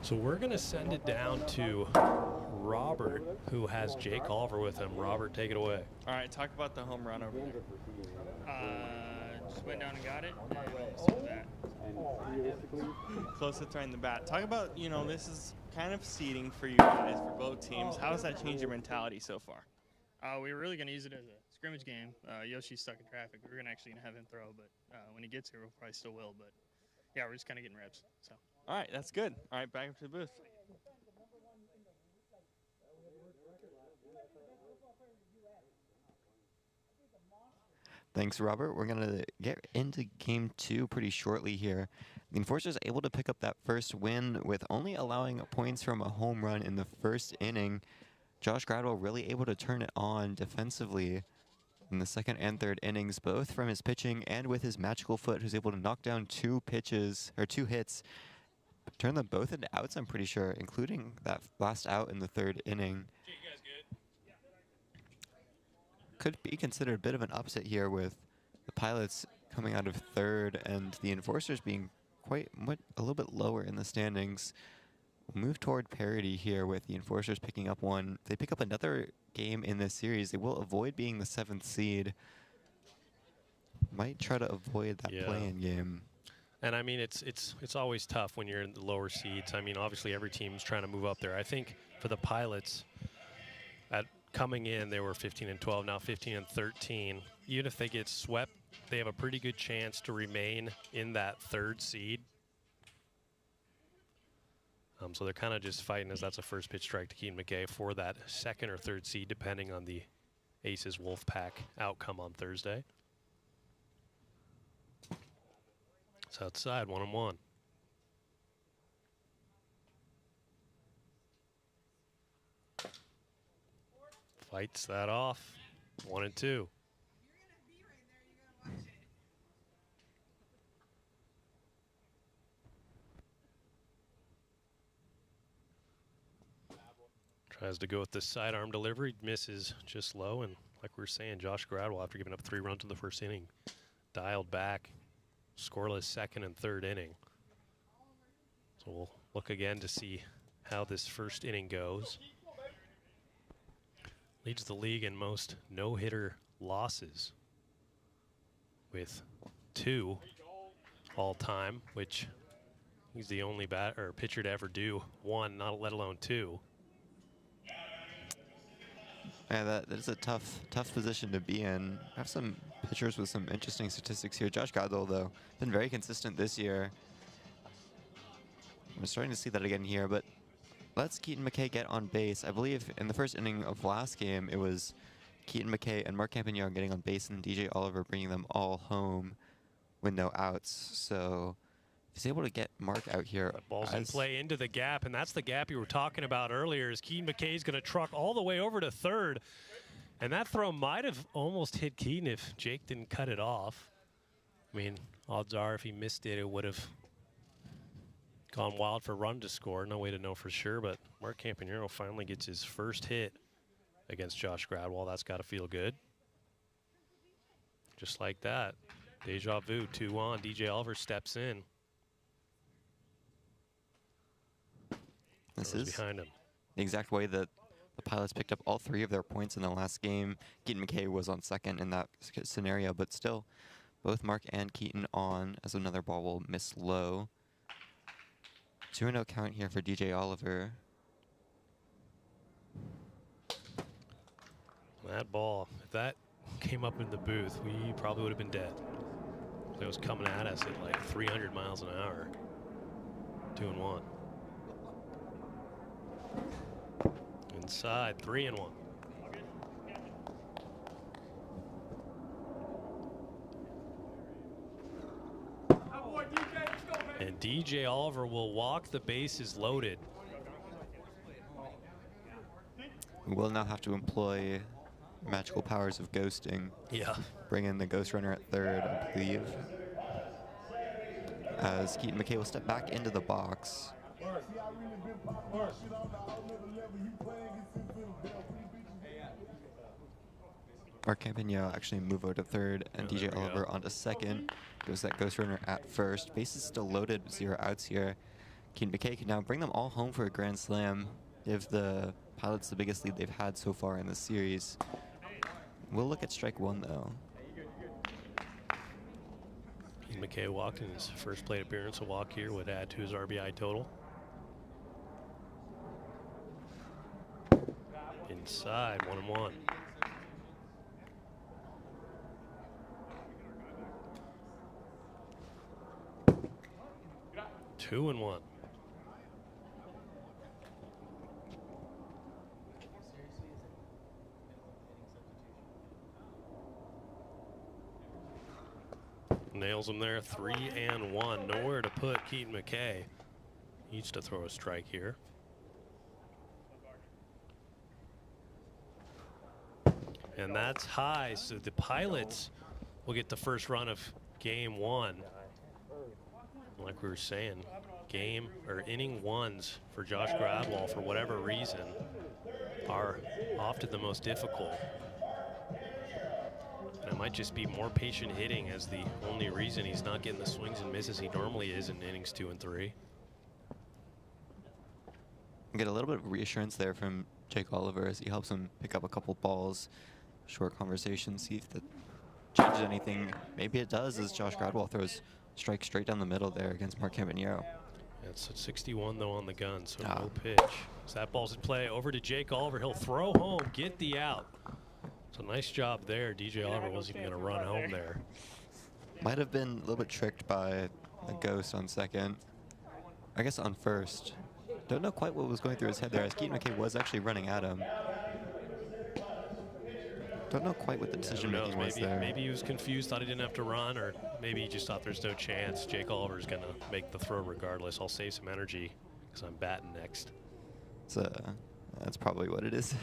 So we're going to send it down to Robert, who has Jake Oliver with him. Robert, take it away. All right, talk about the home run over there. Just went down and got it. And that. Close to throwing the bat. Talk about, you know, this is kind of seeding for you guys, for both teams. How has that changed your mentality so far? We were really going to use it as a scrimmage game. Yoshi's stuck in traffic. We were actually going to have him throw, but when he gets here, we'll probably still will. But yeah, we're just kind of getting reps. So. All right, that's good. All right, back up to the booth. Thanks, Robert. We're going to get into game 2 pretty shortly here. The Enforcers able to pick up that first win with only allowing points from a home run in the first inning. Josh Gradwell really able to turn it on defensively in the second and third innings, both from his pitching and with his magical foot, who's able to knock down 2 hits, turn them both into outs, I'm pretty sure, including that last out in the third inning. Could be considered a bit of an upset here with the Pilots coming out of third and the Enforcers being a little bit lower in the standings. We'll move toward parity here with the Enforcers picking up one. If they pick up another game in this series, they will avoid being the 7th seed. Might try to avoid that play-in game. And I mean, it's always tough when you're in the lower seeds. I mean, obviously every team's trying to move up there. I think for the Pilots, coming in, they were 15-12, now 15-13. Even if they get swept, they have a pretty good chance to remain in that 3rd seed. So they're kind of just fighting, as that's a first pitch strike to Keaton McKay for that 2nd or 3rd seed, depending on the Aces Wolfpack outcome on Thursday. It's outside, 1-1. Fights that off, 1-2. Tries to go with the sidearm delivery, misses just low, and like we were saying, Josh Gradwell, after giving up 3 runs in the first inning, dialed back, scoreless 2nd and 3rd inning. So we'll look again to see how this first inning goes. Leads the league in most no-hitter losses with 2 all-time, which he's the only pitcher to ever do 1, not let alone 2. Yeah, that is a tough position to be in. I have some pitchers with some interesting statistics here. Josh Gradwell, though, been very consistent this year. I'm starting to see that again here, but let's Keaton McKay get on base. I believe in the first inning of last game, it was Keaton McKay and Mark Campagnon getting on base and DJ Oliver bringing them all home with no outs. So he's able to get Mark out here. Ball's in play into the gap, and that's the gap you were talking about earlier, is Keaton McKay's going to truck all the way over to 3rd. And that throw might have almost hit Keaton if Jake didn't cut it off. I mean, odds are if he missed it, it would have gone wild for run to score. No way to know for sure, but Mark Campanero finally gets his first hit against Josh Gradwell. That's got to feel good. Just like that. Deja vu, 2 on. DJ Oliver steps in. This is behind him. The exact way that the Pilots picked up all 3 of their points in the last game. Keaton McKay was on second in that scenario, but still, both Mark and Keaton on as another ball will miss low. 2-0 count here for DJ Oliver. That ball, if that came up in the booth, we probably would have been dead. It was coming at us at like 300 miles an hour. 2-1. Inside, 3-1. And DJ Oliver will walk the bases loaded. We will now have to employ magical powers of ghosting. Yeah. Bring in the ghost runner at third, I believe. As Keaton McKay will step back into the box. Mark Campanero actually move over to third, and DJ Oliver onto second. Goes that ghost runner at first. Bases still loaded, 0 outs here. Keaton McKay can now bring them all home for a grand slam. Give the Pilots the biggest lead they've had so far in this series. We'll look at strike 1 though. Keaton McKay walked in his first plate appearance. A walk here would add to his RBI total. Inside, 1-1. Two and 1. Nails him there, 3-1. Nowhere to put Keaton McKay. Needs to throw a strike here. And that's high, so the Pilots will get the first run of game 1. Like we were saying, inning 1s for Josh Gradwell, for whatever reason, are often the most difficult. And it might just be more patient hitting as the only reason he's not getting the swings and misses he normally is in innings 2 and 3. Get a little bit of reassurance there from Jake Oliver as he helps him pick up a couple balls. Short conversation, see if that changes anything. Maybe it does, as Josh Gradwell throws strike straight down the middle there against Mark Campanero. It's 61 though on the gun, so no pitch. So that ball's in play over to Jake Oliver. He'll throw home, get the out. So nice job there. DJ Oliver wasn't even going to run home there. Might have been a little bit tricked by a ghost on second. I guess on first. Don't know quite what was going through his head there, as Keaton McKay was actually running at him. Don't know quite what the decision making was there. Maybe he was confused, thought he didn't have to run, or maybe he just thought there's no chance. Jake Oliver's going to make the throw regardless. I'll save some energy because I'm batting next. That's probably what it is.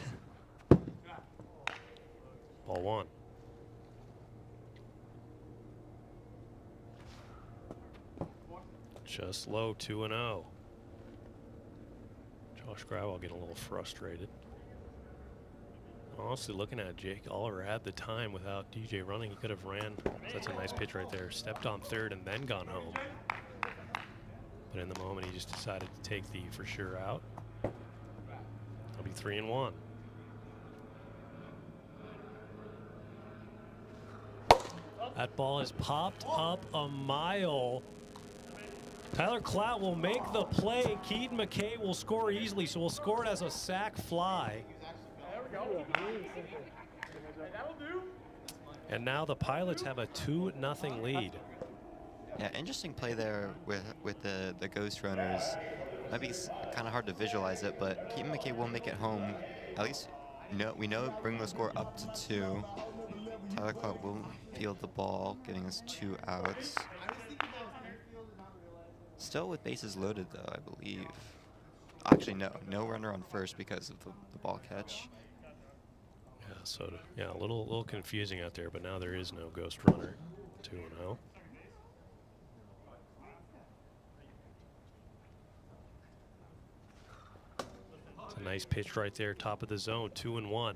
Ball 1. Just low, 2-0. Josh Gradwell getting a little frustrated. Honestly, looking at Jake Oliver had the time without DJ running. He could have ran. That's a nice pitch right there. Stepped on third and then gone home. But in the moment, he just decided to take the for sure out. It'll be 3-1. That ball is popped up a mile. Tyler Clout will make the play. Keaton McKay will score easily, so we'll score it as a sac fly. And now the Pilots have a 2-0 lead. Yeah, interesting play there with the ghost runners. Might be kind of hard to visualize it, but Keaton McKay will make it home. At least we know bring the score up to 2. Tyler Clout will field the ball, getting us 2 outs. Still with bases loaded though, I believe. Actually, no runner on first because of the ball catch. Yeah, so yeah, a little confusing out there, but now there is no ghost runner. 2-0. nice pitch right there, top of the zone, 2-1.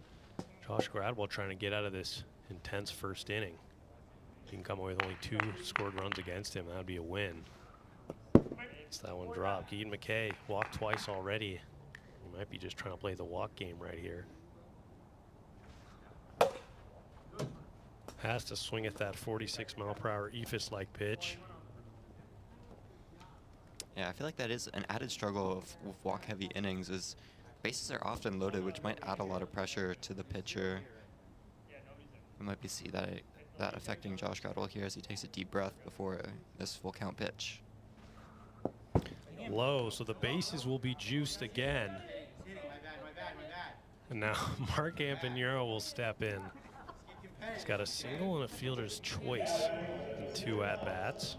Josh Gradwell trying to get out of this intense first inning. He can come away with only 2 scored runs against him. That would be a win. It's that one dropped. Keaton McKay walked twice already. He might be just trying to play the walk game right here. Has to swing at that 46-mile-per-hour eephus-like pitch. Yeah, I feel like that is an added struggle with walk-heavy innings is bases are often loaded, which might add a lot of pressure to the pitcher. We might see that affecting Josh Gradwell here as he takes a deep breath before this full count pitch. Low, so the bases will be juiced again. And now Mark Ampinero will step in. He's got a single and a fielder's choice in 2 at-bats.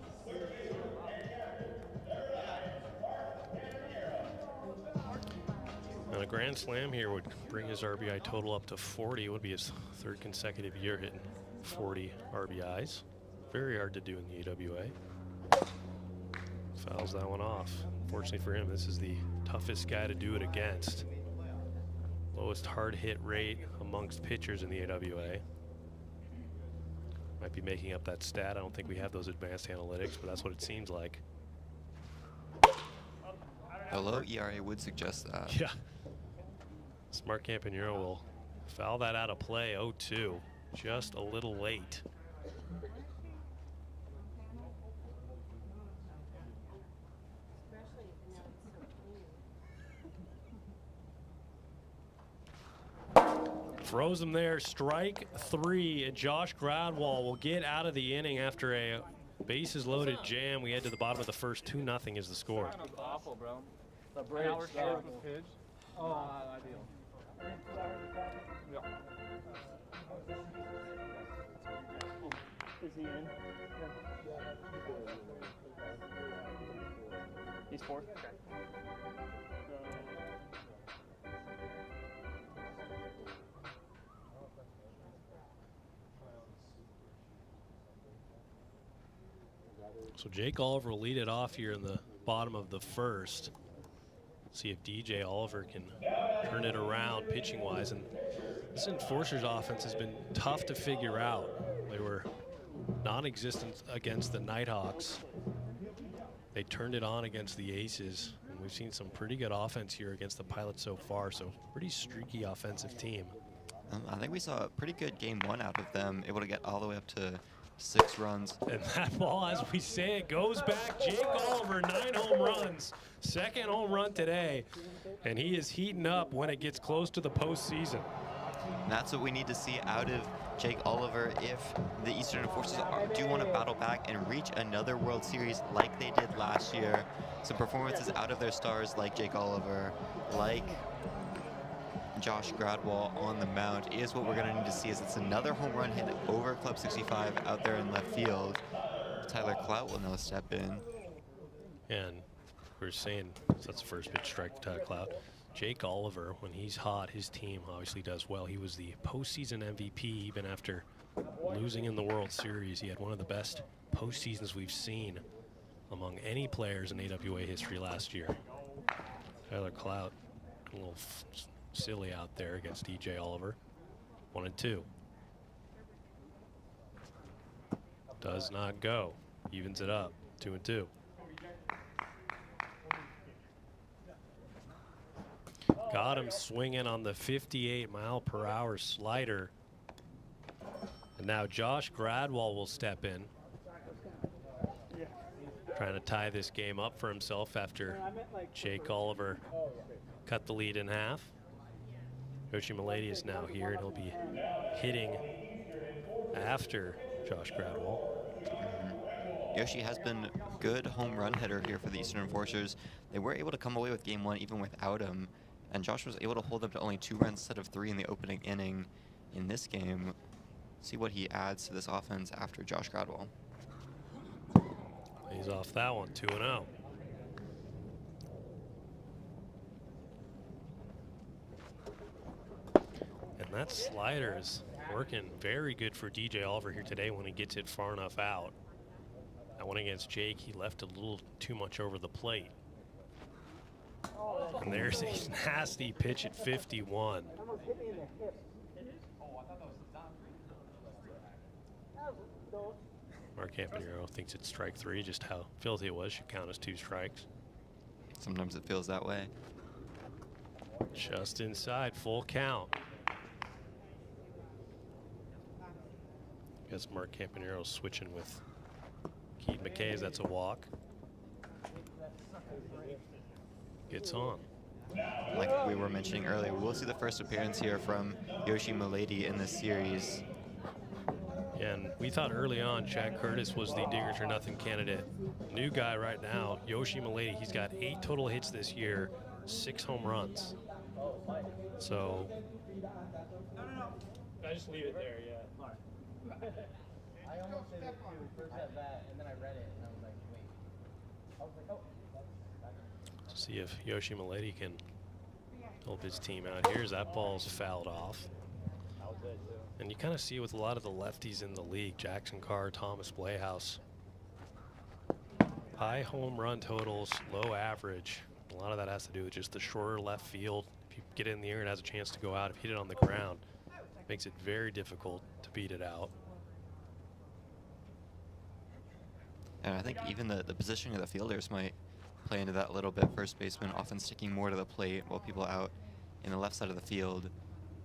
And a grand slam here would bring his RBI total up to 40. It would be his 3rd consecutive year hitting 40 RBIs. Very hard to do in the AWA. Fouls that one off. Fortunately for him, this is the toughest guy to do it against. Lowest hard hit rate amongst pitchers in the AWA. Might be making up that stat. I don't think we have those advanced analytics, but that's what it seems like. A low ERA would suggest that. Yeah. Mark Ampinero will foul that out of play. 0-2. Just a little late. Throws him there. Strike 3. And Josh Gradwell will get out of the inning after a bases loaded jam. We head to the bottom of the first. 2-0 is the score. Awful, bro. The bridge. Pitch. Oh, ideal. Yeah. Is he in? He's 4th. Okay. So Jake Oliver will lead it off here in the bottom of the first. See if DJ Oliver can turn it around pitching wise. And this Enforcers offense has been tough to figure out. They were non-existent against the Nighthawks. They turned it on against the Aces. And we've seen some pretty good offense here against the Pilots so far. So pretty streaky offensive team. I think we saw a pretty good game 1 out of them, able to get all the way up to 6 runs. And that ball, as we say, it goes back. Jake Oliver, 9 home runs. 2nd home run today. And he is heating up when it gets close to the postseason. And that's what we need to see out of Jake Oliver if the Eastern Enforcers do want to battle back and reach another World Series like they did last year. Some performances out of their stars like Jake Oliver, like Josh Gradwell on the mound is what we're going to need to see. As it's another home run hit over Club 65 out there in left field. Tyler Clout will now step in. And we're saying, so that's the first pitch strike to Tyler Clout. Jake Oliver, when he's hot, his team obviously does well. He was the postseason MVP even after losing in the World Series. He had one of the best postseasons we've seen among any players in AWA history last year. Tyler Clout, a little silly out there against DJ Oliver. 1-2. Does not go. Evens it up. 2-2. Got him swinging on the 58-mile-per-hour slider. And now Josh Gradwell will step in. Trying to tie this game up for himself after Jake Oliver cut the lead in half. Yoshi Milady is now here, and he'll be hitting after Josh Gradwell. Yoshi has been a good home run hitter here for the Eastern Enforcers. They were able to come away with game 1 even without him, and Josh was able to hold them to only 2 runs instead of 3 in the opening inning in this game. See what he adds to this offense after Josh Gradwell. He's off that one, 2-0. And that slider is working very good for DJ Oliver here today when he gets it far enough out. That one against Jake, he left a little too much over the plate. And there's a nasty pitch at 51. Mark Campanero thinks it's strike 3. Just how filthy it was should count as 2 strikes. Sometimes it feels that way. Just inside, full count. Guess Mark Campanero switching with Keaton McKay. That's a walk. Gets on. Like we were mentioning earlier, we will see the first appearance here from Yoshi Milady in this series. Yeah, and we thought early on Chad Curtis was the dingers or nothing candidate. New guy right now, Yoshi Milady. He's got 8 total hits this year, 6 home runs. So. I just leave it there, yeah. I almost did it too, first at bat, and then I read it, and I was like, wait. I was like, oh. See if Yoshi Milady can help his team out here as that ball's fouled off. And you kind of see with a lot of the lefties in the league, Jackson Carr, Thomas Playhouse. High home run totals, low average. A lot of that has to do with just the shorter left field. If you get it in the air, it has a chance to go out. If you hit it on the ground, it makes it very difficult to beat it out. And I think even the positioning of the fielders might play into that a little bit. First baseman often sticking more to the plate, while people out in the left side of the field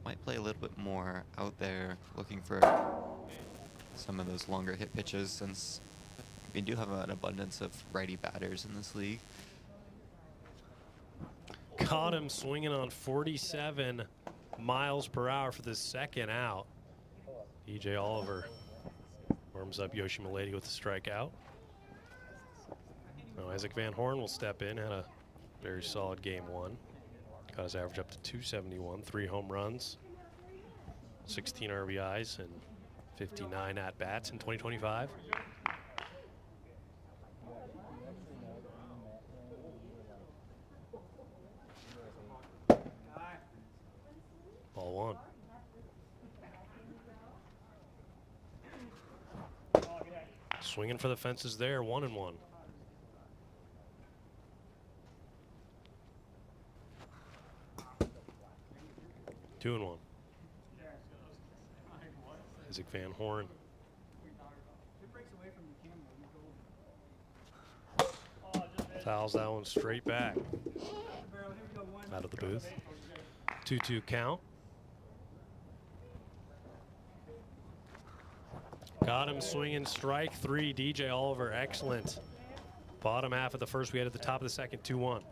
might play a little bit more out there, looking for some of those longer hit pitches, since we do have an abundance of righty batters in this league. Caught him swinging on 47 miles per hour for the second out. DJ Oliver warms up Yoshi Milady with a strikeout. Now Isaac Van Horn will step in. Had a very solid game 1. Got his average up to 271, 3 home runs, 16 RBIs, and 59 at-bats in 2025. Ball 1. Swinging for the fences there, 1-1. Two and 1. Isaac Van Horn. Fouls that one straight back out of the booth. 2-2 count. Got him swinging strike 3. DJ Oliver, excellent. Bottom half of the first, we had at the top of the second, 2-1.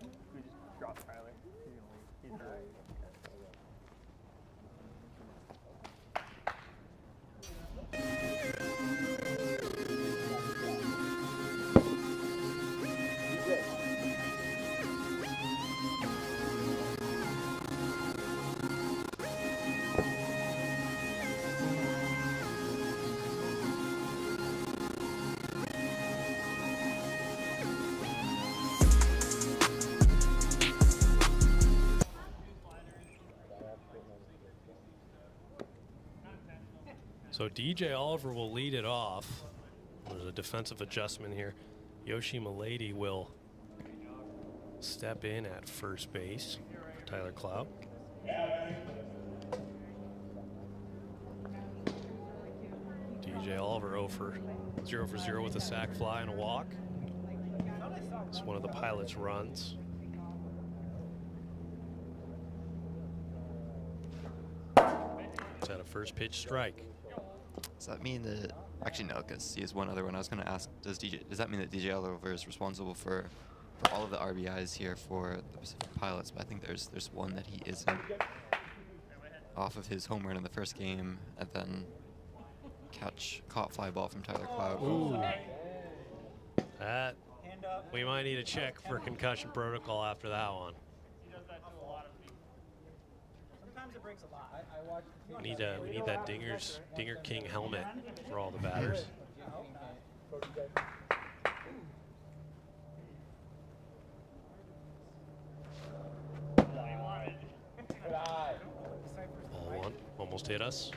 So DJ Oliver will lead it off. There's a defensive adjustment here. Yoshi Milady will step in at first base for Tyler Clout. DJ Oliver 0 for 0 with a sac fly and a walk. It's one of the Pilots' runs. It's at a first pitch strike. Does that mean that, actually no, because he has one other one I was going to ask, does that mean that DJ Oliver is responsible for all of the RBIs here for the Pacific Pilots? But I think there's one that he isn't, off of his home run in the first game, and then caught fly ball from Tyler Clout. Ooh. That, we might need a check for concussion protocol after that one. Sometimes it breaks a lot. We need that Dinger King helmet for all the batters. Ball 1, almost hit us.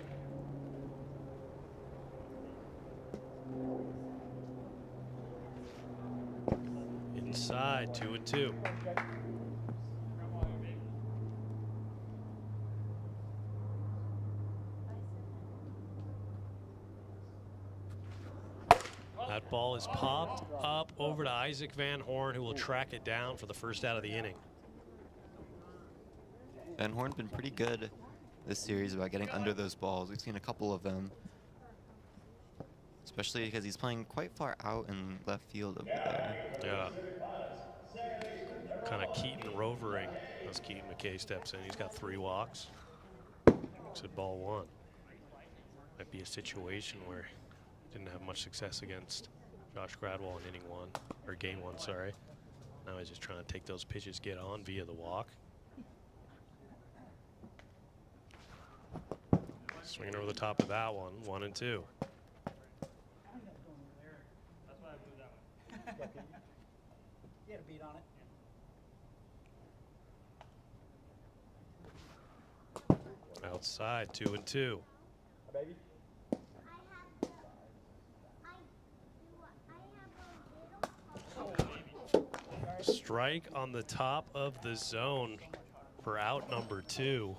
Inside, 2-2. That ball is popped up over to Isaac Van Horn, who will track it down for the first out of the inning. Van Horn's been pretty good this series about getting under those balls. We've seen a couple of them, especially because he's playing quite far out in left field over there. Yeah. Kind of Keaton rovering as Keaton McKay steps in. He's got 3 walks. Looks at ball 1. Might be a situation where he didn't have much success against Josh Gradwell in inning 1, or game 1, sorry. Now he's just trying to take those pitches, get on via the walk. Swinging over the top of that one, 1 and 2. He had a beat on it. Outside, 2 and 2. Baby. Strike on the top of the zone for out number 2.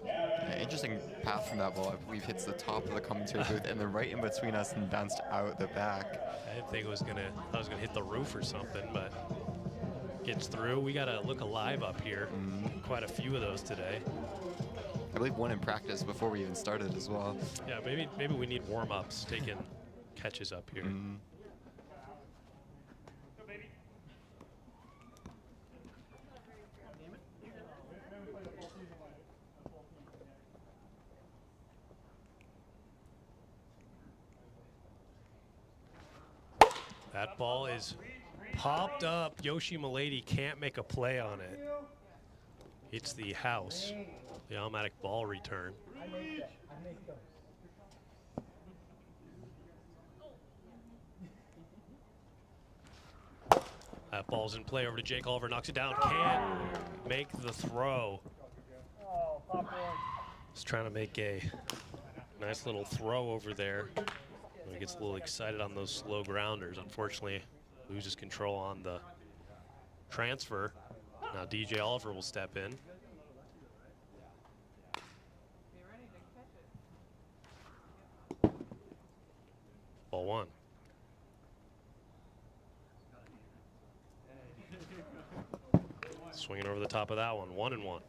Yeah, interesting path from that ball. I believe hits the top of the commentary booth and then right in between us and bounced out the back. I didn't think it was gonna, I was gonna hit the roof or something, but gets through. We gotta look alive up here. Quite a few of those today. I believe 1 in practice before we even started as well. Yeah, maybe we need warm-ups, taking catches up here. That ball is popped up. Yoshi Milady can't make a play on it. It's the house, the automatic ball return. That ball's in play over to Jake Oliver, knocks it down, can't make the throw. He's trying to make a nice little throw over there. He gets a little excited on those slow grounders. Unfortunately, loses control on the transfer. Now DJ Oliver will step in. Ball 1. Swinging over the top of that one. 1 and 1.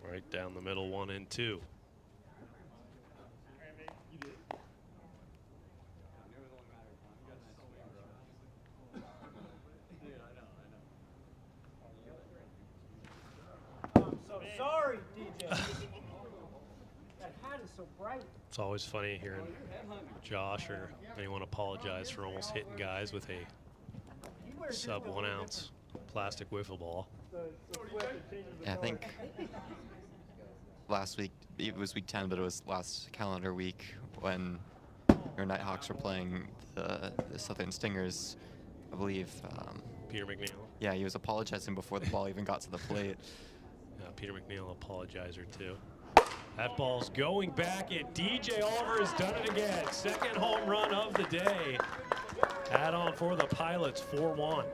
Right down the middle, 1 and 2. I'm so sorry, DJ. That hat is so bright. It's always funny hearing Josh or anyone apologize for almost hitting guys with a sub 1 ounce plastic wiffle ball. Yeah, I think last week, it was week 10, but it was last calendar week when your Nighthawks were playing the Southern Stingers, I believe. Peter McNeil. Yeah, he was apologizing before the ball even got to the plate. Yeah, Peter McNeil, apologizer too. That ball's going back, and DJ Oliver has done it again. Second home run of the day. Add on for the Pilots, 4-1.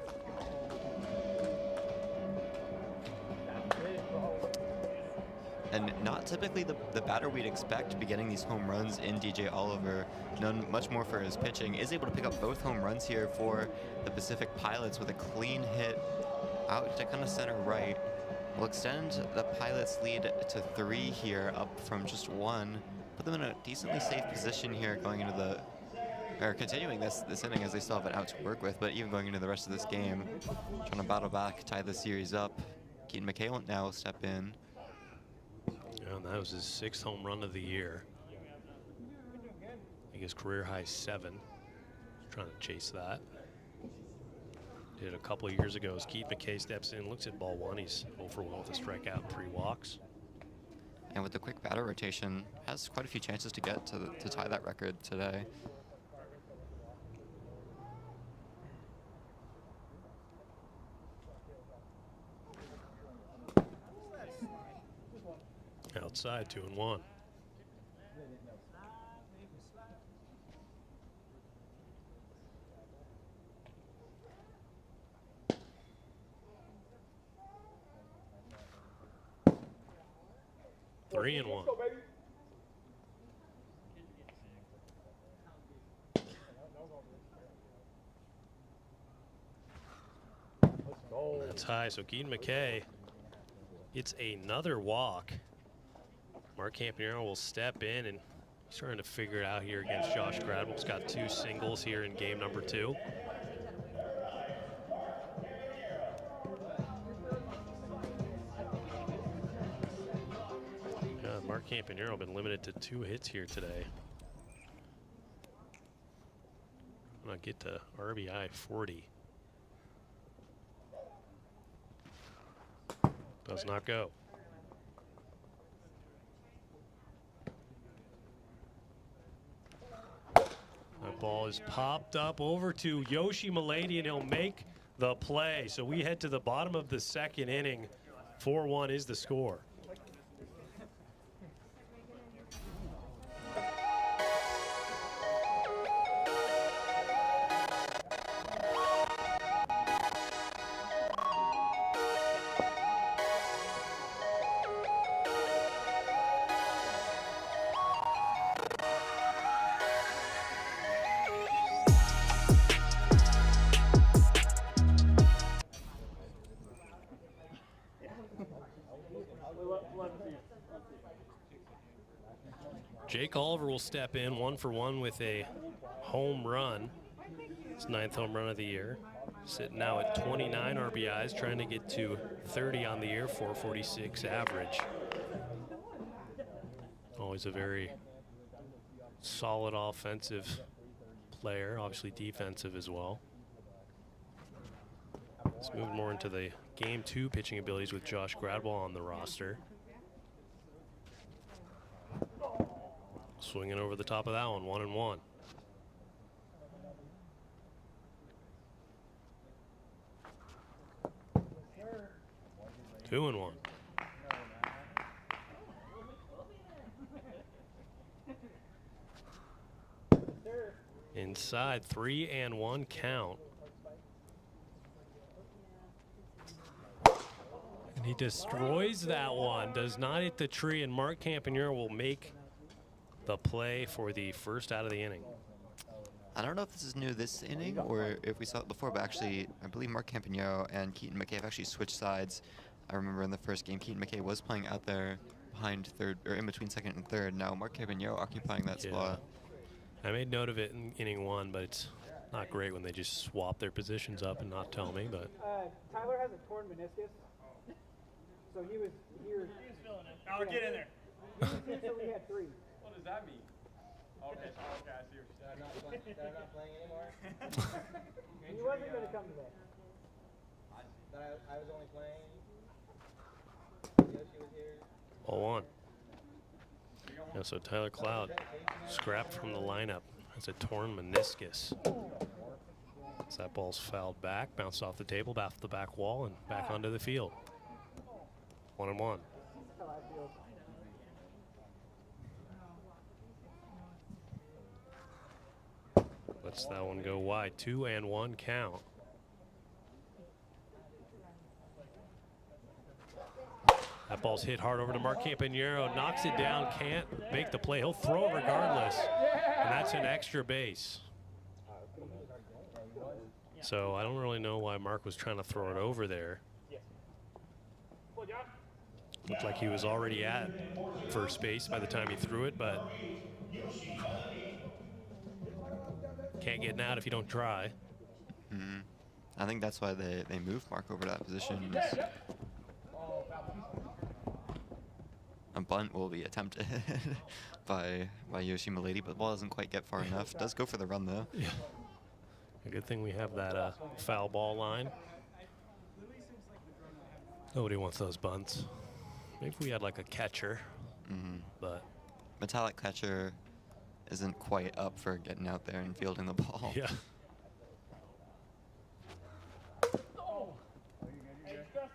And not typically the batter we'd expect to be getting these home runs in DJ Oliver, known much more for his pitching, is able to pick up both home runs here for the Pacific Pilots with a clean hit out to kind of center right. Will extend the Pilots' lead to 3 here, up from just 1. Put them in a decently safe position here going into the, or continuing this inning as they still have an out to work with, but even going into the rest of this game, trying to battle back, tie the series up. Keaton McKay will now step in. Yeah, and that was his 6th home run of the year. I think his career high 7. He's trying to chase that. Did a couple of years ago as Keaton McKay steps in, looks at ball 1. He's 0 for 1 with a strikeout and 3 walks. And with the quick batter rotation, has quite a few chances to get to tie that record today. Outside, 2 and 1. 3-1. That's high, so Keaton McKay gets another walk. Mark Campanero will step in, and he's trying to figure it out here against Josh Gradwell. He's got 2 singles here in game number 2. Mark Campanero been limited to 2 hits here today. I'm gonna get to RBI 40. Does not go. That ball is popped up over to Yoshi Milady, and he'll make the play. So we head to the bottom of the 2nd inning. 4-1 is the score. Jake Oliver will step in 1-for-1 with a home run. His 9th home run of the year. Sitting now at 29 RBIs, trying to get to 30 on the year, 446 average. Always a very solid offensive player, obviously defensive as well. Let's move more into the game 2 pitching abilities with Josh Gradwell on the roster. Swinging over the top of that one, 1-1. Two and 1. Inside, 3-1 count. And he destroys that one, does not hit the tree, and Mark Campanero will make the play for the first out of the inning. I don't know if this is new this inning or if we saw it before, but actually, I believe Mark Campanero and Keaton McKay have actually switched sides. I remember in the first game, Keaton McKay was playing out there behind 3rd, or in between 2nd and 3rd. Now Mark Campanero occupying that spot. I made note of it in inning 1, but it's not great when they just swap their positions up and not tell me. But Tyler has a torn meniscus, so he was here. Feeling it. I'll get in there. So we had 3. What does that mean? Okay, I see what you're saying. They're not playing anymore? He wasn't going to come today. I was only playing. Yoshi was here. 0-1. Yeah, so Tyler Cloud scrapped from the lineup. Has a torn meniscus. So that ball's fouled back, bounced off the table, off the back wall, and back onto the field. 1-1. Lets that one go wide. 2-1 count. That ball's hit hard over to Mark Campanero. Knocks it down, can't make the play. He'll throw it regardless. And that's an extra base. So I don't really know why Mark was trying to throw it over there. Looked like he was already at first base by the time he threw it, but can't get out if you don't try. I think that's why they moved Mark over to that position. A bunt will be attempted by Yoshi Milady, but the ball doesn't quite get far enough. Does go for the run, though. Yeah. A good thing we have that foul ball line. Nobody wants those bunts. Maybe if we had like a catcher, but metallic catcher isn't quite up for getting out there and fielding the ball. Yeah.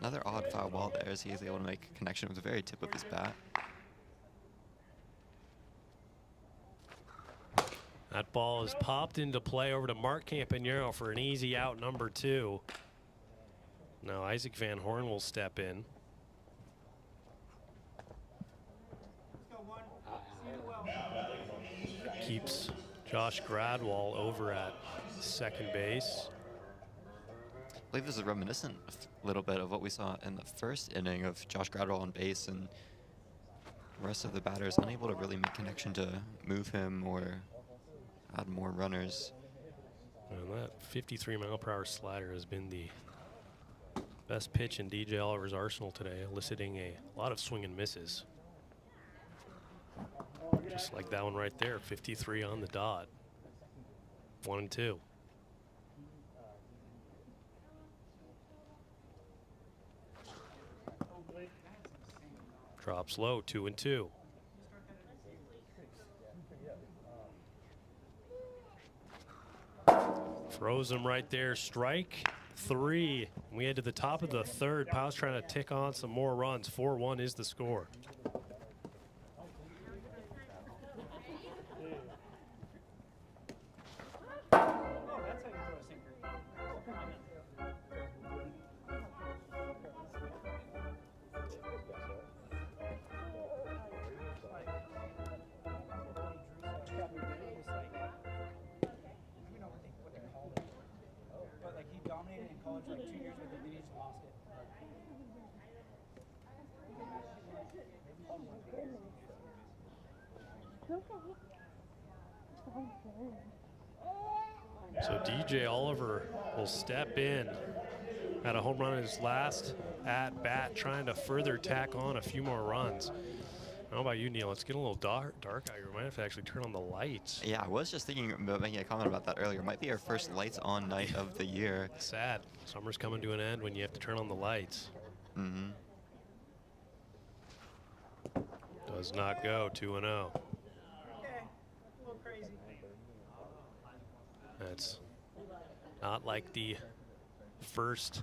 Another odd foul ball there as he is able to make a connection with the very tip of his bat. That ball is popped into play over to Mark Campanero for an easy out, number 2. Now Isaac Van Horn will step in. keeps Josh Gradwell over at second base. I believe this is reminiscent a little bit of what we saw in the first inning of Josh Gradwell on base, and the rest of the batters unable to really make connection to move him or add more runners. And that 53-mile-per-hour slider has been the best pitch in DJ Oliver's arsenal today, eliciting a lot of swing and misses. Just like that one right there, 53 on the dot. 1-2. Drops low, 2-2. Throws him right there, strike 3. We head to the top of the third. Powell's trying to tick on some more runs. 4-1 is the score. So DJ Oliver will step in. Had a home run in his last at bat, trying to further tack on a few more runs. How about you, Neil? It's getting a little dark out here. We might have to actually turn on the lights. Yeah, I was just thinking about making a comment about that earlier. Might be our first lights on night of the year. Sad. Summer's coming to an end when you have to turn on the lights. Mm-hmm. Does not go. 2-0. That's not like the first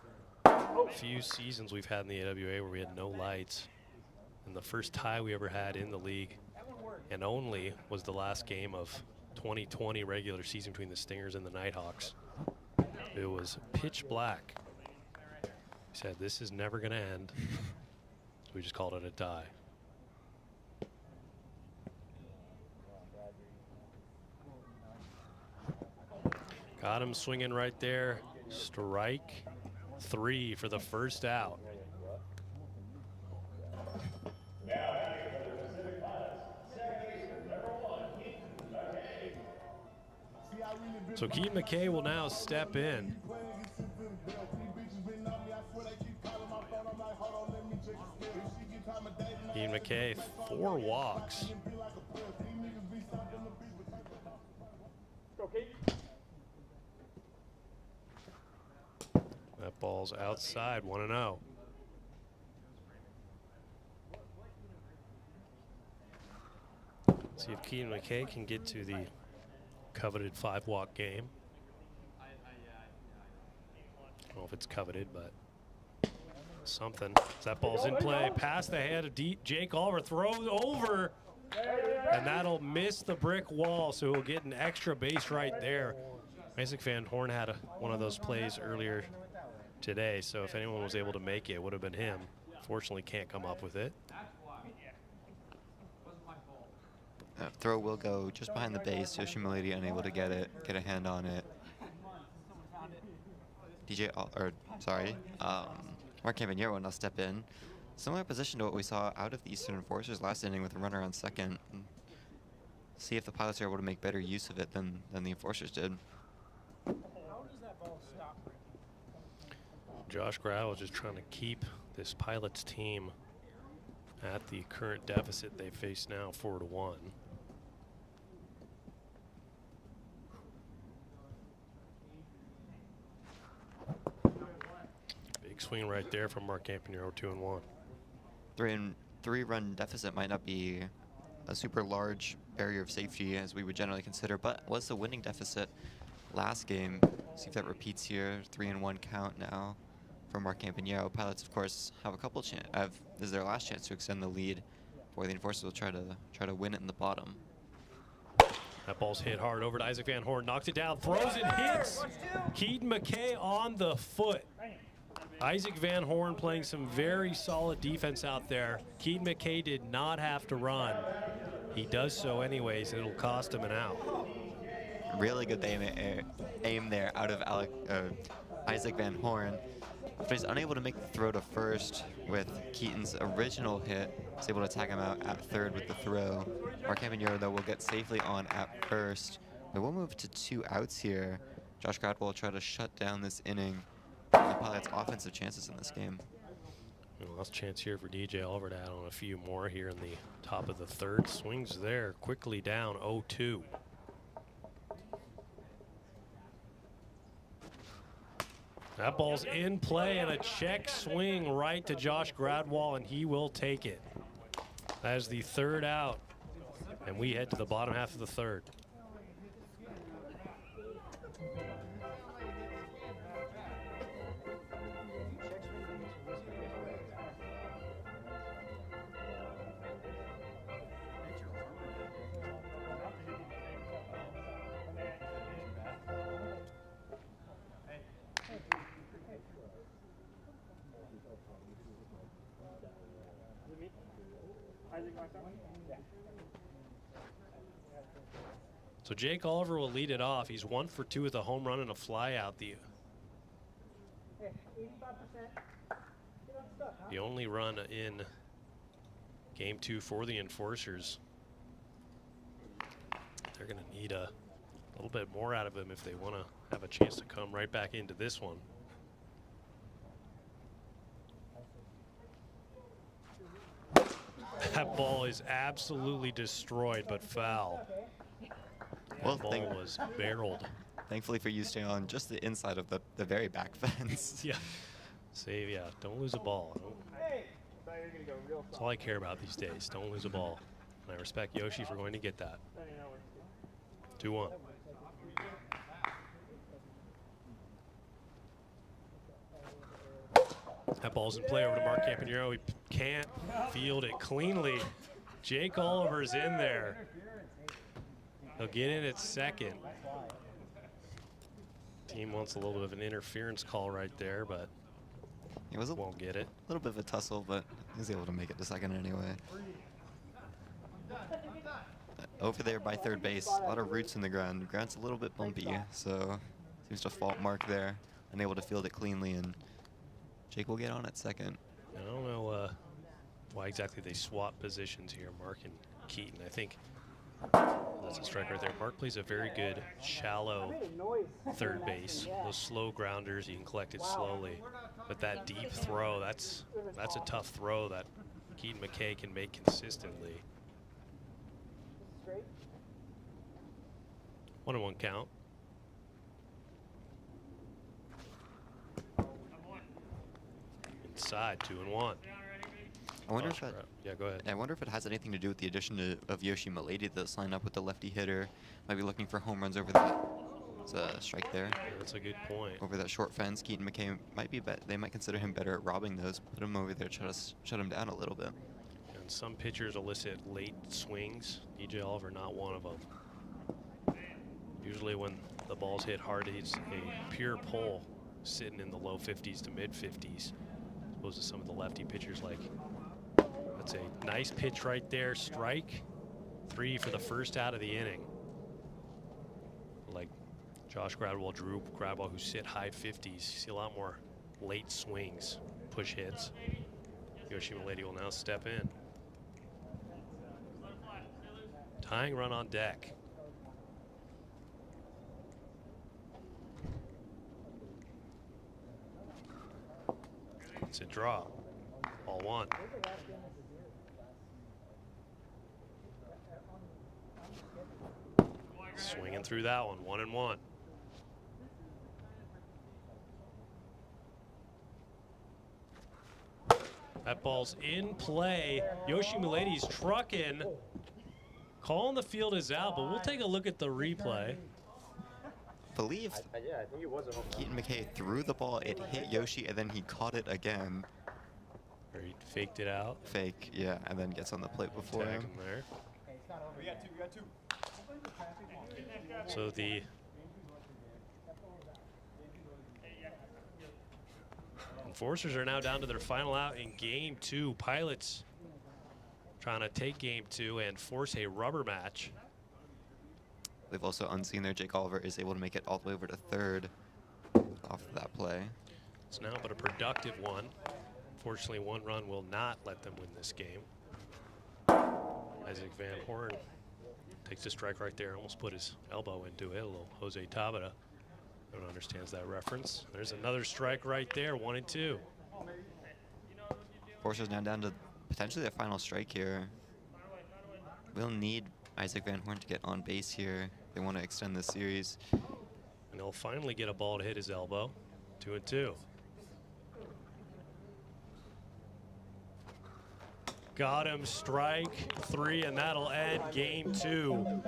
few seasons we've had in the AWA where we had no lights. And the first tie we ever had in the league, and only, was the last game of 2020 regular season between the Stingers and the Nighthawks. It was pitch black. We said, this is never going to end. So we just called it a tie. Got him swinging right there. Strike 3 for the first out. So Keaton McKay will now step in. Keaton McKay, 4 walks. That ball's outside, 1-0. See if Keaton McKay can get to the coveted 5-walk game. I don't know if it's coveted, but something. That ball's in play, past the head of Jake Oliver, throws over, and that'll miss the brick wall, so he'll get an extra base right there. Isaac Van Horn had one of those plays earlier today, so if anyone was able to make it, it would have been him. Fortunately, can't come up with it. Throw will go just behind the base. Yoshimilady unable to get a hand on it. Mark Campaniero will now step in. Similar position to what we saw out of the Eastern Enforcers last inning with a runner on second. See if the Pilots are able to make better use of it than the Enforcers did. Josh Grau is just trying to keep this Pilots team at the current deficit they face now, 4-1. Big swing right there from Mark Campaniero, 2-1. 3-run deficit might not be a super large barrier of safety as we would generally consider, but was the winning deficit last game. See if that repeats here. 3-1 count now for Mark Campaniero. Pilots, of course, have a couple this is their last chance to extend the lead, before the Enforcers will try to win it in the bottom. That ball's hit hard over to Isaac Van Horn, knocks it down, throws it, hits Keaton McKay on the foot. Isaac Van Horn playing some very solid defense out there. Keaton McKay did not have to run. he does so anyways, and it'll cost him an out. Really good aim there out of Isaac Van Horn. But he's unable to make the throw to first with Keaton's original hit. He's able to tag him out at third with the throw. Mark Campagnaro, though, will get safely on at first. But we'll move to 2 outs here. Josh Gradwell will try to shut down this inning. The Pilots' offensive chances in this game. Last chance here for DJ Oliver to add on a few more here in the top of the third. Swings there, quickly down 0-2. That ball's in play and a check swing right to Josh Gradwell, and he will take it. That is the 3rd out, and we head to the bottom half of the 3rd. So Jake Oliver will lead it off. He's 1 for 2 with a home run and a fly out. The only run in game 2 for the Enforcers. They're going to need a little bit more out of him if they want to have a chance to come right back into this one. That ball is absolutely destroyed, but foul. Well, that ball was barreled. Thankfully for you, stay on just the inside of the very back fence. Yeah. Save, yeah. Don't lose a ball. That's all I care about these days. Don't lose a ball. And I respect Yoshi for going to get that. 2-1. That ball's in play over to Mark Campagnaro. He can't field it cleanly. Jake Oliver's in there. He'll get in at second. Team wants a little bit of an interference call right there, but he won't get it. A little bit of a tussle, but he's able to make it to second anyway. Over there by third base, a lot of roots in the ground. The ground's a little bit bumpy, so seems to fault Mark there. Unable to field it cleanly, and Jake will get on at second. I don't know why exactly they swap positions here, Mark and Keaton. I think that's a strike right there. Mark plays a very good shallow third base. Those slow grounders, you can collect it slowly. But that deep throw, that's a tough throw that Keaton McKay can make consistently. 1-1 count. Inside, 2-1. I wonder if that, yeah, go ahead. I wonder if it has anything to do with the addition of Yoshi Milady that's lined up with the lefty hitter. Might be looking for home runs over that. It's a strike there. Yeah, that's a good point. Over that short fence, Keaton McKay might be they might consider him better at robbing those. Put him over there, try to shut him down a little bit. And some pitchers elicit late swings. DJ Oliver, not one of them. Usually when the ball's hit hard, it's a pure pull sitting in the low 50s to mid 50s. As opposed to some of the lefty pitchers like, that's a nice pitch right there. Strike 3 for the first out of the inning. Like Josh Gradwell, Drew Gradwell, who sit high 50s. You see a lot more late swings, push hits. Yoshi Milady will now step in. Tying run on deck. It's a draw. Ball 1. Swinging through that one. 1-1. That ball's in play. Yoshi Milady's trucking. Calling the field is out, but we'll take a look at the replay. I think it was Keaton McKay threw the ball, it hit Yoshi, and then he caught it again. Or he faked it out. Fake, yeah, and then gets on the plate before him. There. We got two. So the Enforcers are now down to their final out in game 2. Pilots trying to take game 2 and force a rubber match. They've also unseen there. Jake Oliver is able to make it all the way over to third off of that play. It's now but a productive one. Unfortunately, 1 run will not let them win this game. Isaac Van Horn takes a strike right there, almost put his elbow into it. A little Jose Tabata. No one understands that reference. There's another strike right there, 1 and 2. Forcer's now down to potentially their final strike here. We'll need Isaac Van Horn to get on base here. They want to extend this series. And he'll finally get a ball to hit his elbow. 2 and 2. Got him, strike 3, and that'll end game 2.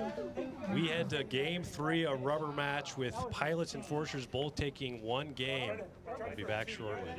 We head to game 3, a rubber match with Pilots and Forcers both taking 1 game. We'll be back shortly.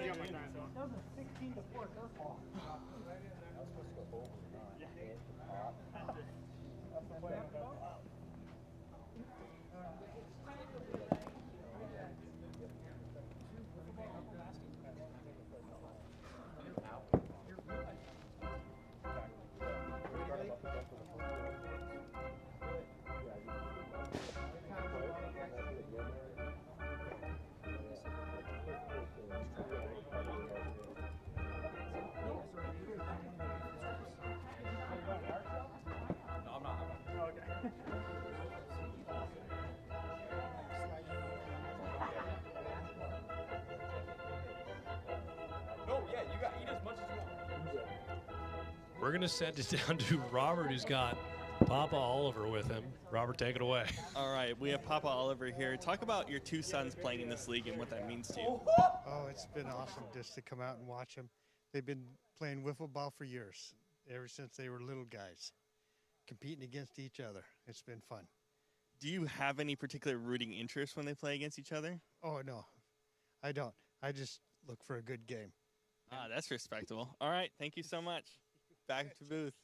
We're going to send it down to Robert, who's got Papa Oliver with him. Robert, take it away. All right, we have Papa Oliver here. Talk about your 2 sons playing in this league and what that means to you. Oh, it's been awesome just to come out and watch them. They've been playing wiffle ball for years, ever since they were little guys, competing against each other. It's been fun. Do you have any particular rooting interest when they play against each other? Oh, no, I don't. I just look for a good game. Ah, that's respectable. All right, thank you so much. Back to booth.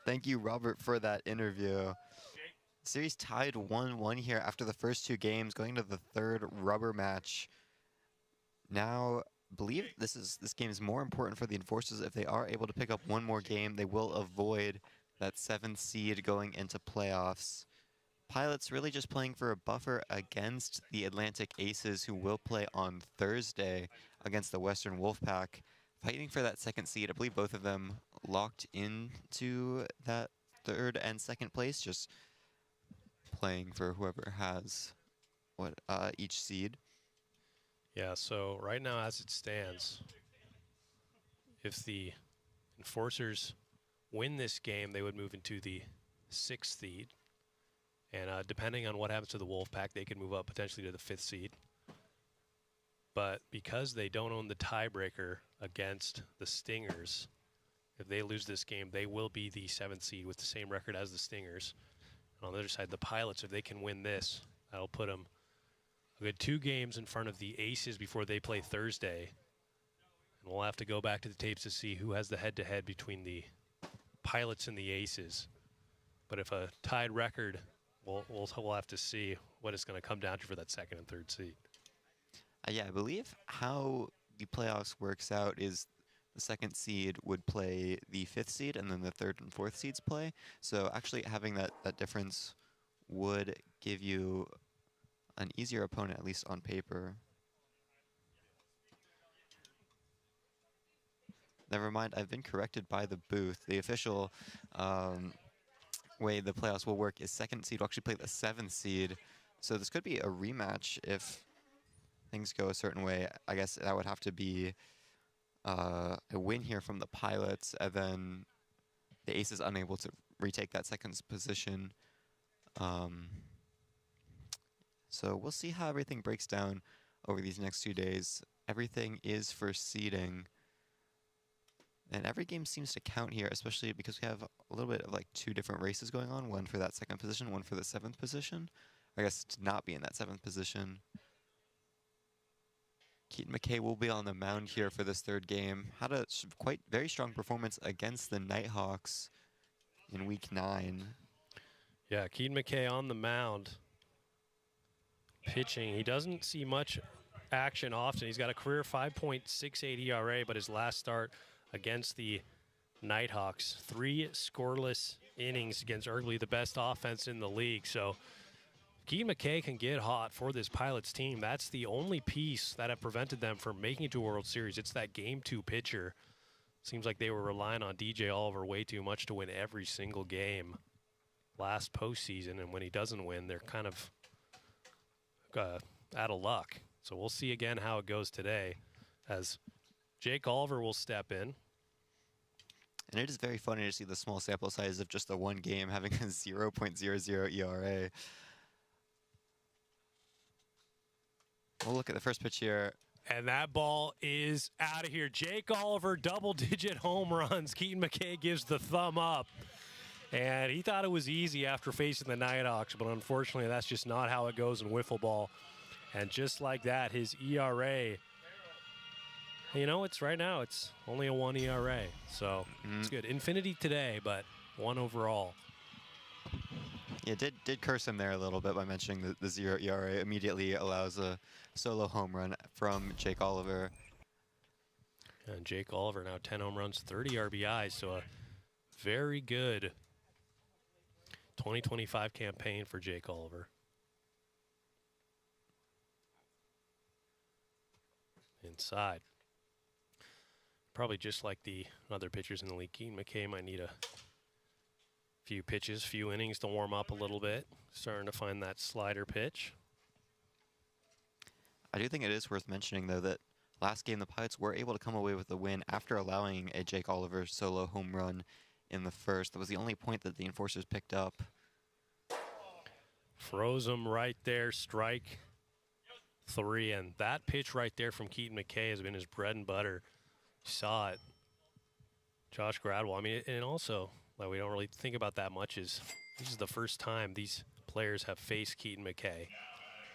Thank you, Robert, for that interview. Series tied 1-1 here after the first 2 games, going to the 3rd rubber match. Now, I believe this game is more important for the Enforcers. If they are able to pick up 1 more game, they will avoid that 7th seed going into playoffs. Pilots really just playing for a buffer against the Atlantic Aces, who will play on Thursday against the Western Wolfpack. Fighting for that 2nd seed. I believe both of them locked into that 3rd and 2nd place, just playing for whoever has each seed. Yeah, so right now as it stands, if the Enforcers win this game, they would move into the 6th seed. And depending on what happens to the Wolfpack, they could move up potentially to the 5th seed. But because they don't own the tiebreaker against the Stingers, if they lose this game, they will be the 7th seed with the same record as the Stingers. And on the other side, the Pilots, if they can win this, that'll put them a good 2 games in front of the Aces before they play Thursday. And we'll have to go back to the tapes to see who has the head-to-head between the Pilots and the Aces. But if a tied record, we'll have to see what it's going to come down to for that 2nd and 3rd seed. Yeah, I believe how the playoffs works out is the 2nd seed would play the 5th seed, and then the 3rd and 4th seeds play. So actually having that difference would give you an easier opponent, at least on paper. Never mind, I've been corrected by the booth. The official way the playoffs will work is 2nd seed will actually play the 7th seed. So this could be a rematch if things go a certain way. I guess that would have to be a win here from the Pilots, and then the Aces unable to retake that 2nd position. So we'll see how everything breaks down over these next 2 days. Everything is for seeding. And every game seems to count here, especially because we have a little bit of like 2 different races going on. One for that 2nd position, one for the 7th position. I guess to not be in that 7th position. Keaton McKay will be on the mound here for this 3rd game. Had a very strong performance against the Nighthawks in week 9. Yeah, Keaton McKay on the mound. Pitching, he doesn't see much action often. He's got a career 5.68 ERA, but his last start against the Nighthawks. 3 scoreless innings against arguably the best offense in the league. So Keaton McKay can get hot for this Pilots team. That's the only piece that have prevented them from making it to a World Series. It's that Game 2 pitcher. Seems like they were relying on DJ Oliver way too much to win every single game last postseason, and when he doesn't win, they're kind of out of luck. So we'll see again how it goes today as Jake Oliver will step in. And it is very funny to see the small sample size of just the one game having a 0.00 ERA. We'll look at the first pitch here. And that ball is out of here. Jake Oliver, double-digit home runs. Keaton McKay gives the thumb up. And he thought it was easy after facing the Nighthawks, but unfortunately that's just not how it goes in wiffle ball. And just like that, his ERA, you know, it's right now, it's only a 1 ERA. So it's good. Infinity today, but 1 overall. Yeah, did curse him there a little bit by mentioning the 0 ERA. Immediately allows a solo home run from Jake Oliver. And Jake Oliver now 10 home runs, 30 RBIs, so a very good 2025 campaign for Jake Oliver. Inside. Probably just like the other pitchers in the league, Keaton McKay might need a few pitches, few innings to warm up a little bit. Starting to find that slider pitch. I do think it is worth mentioning, though, that last game the Pilots were able to come away with the win after allowing a Jake Oliver solo home run in the first. That was the only point that the Enforcers picked up. Froze him right there, strike 3. And that pitch right there from Keaton McKay has been his bread and butter. You saw it. Josh Gradwell. I mean, and also, like, we don't really think about that much, is this is the first time these players have faced Keaton McKay.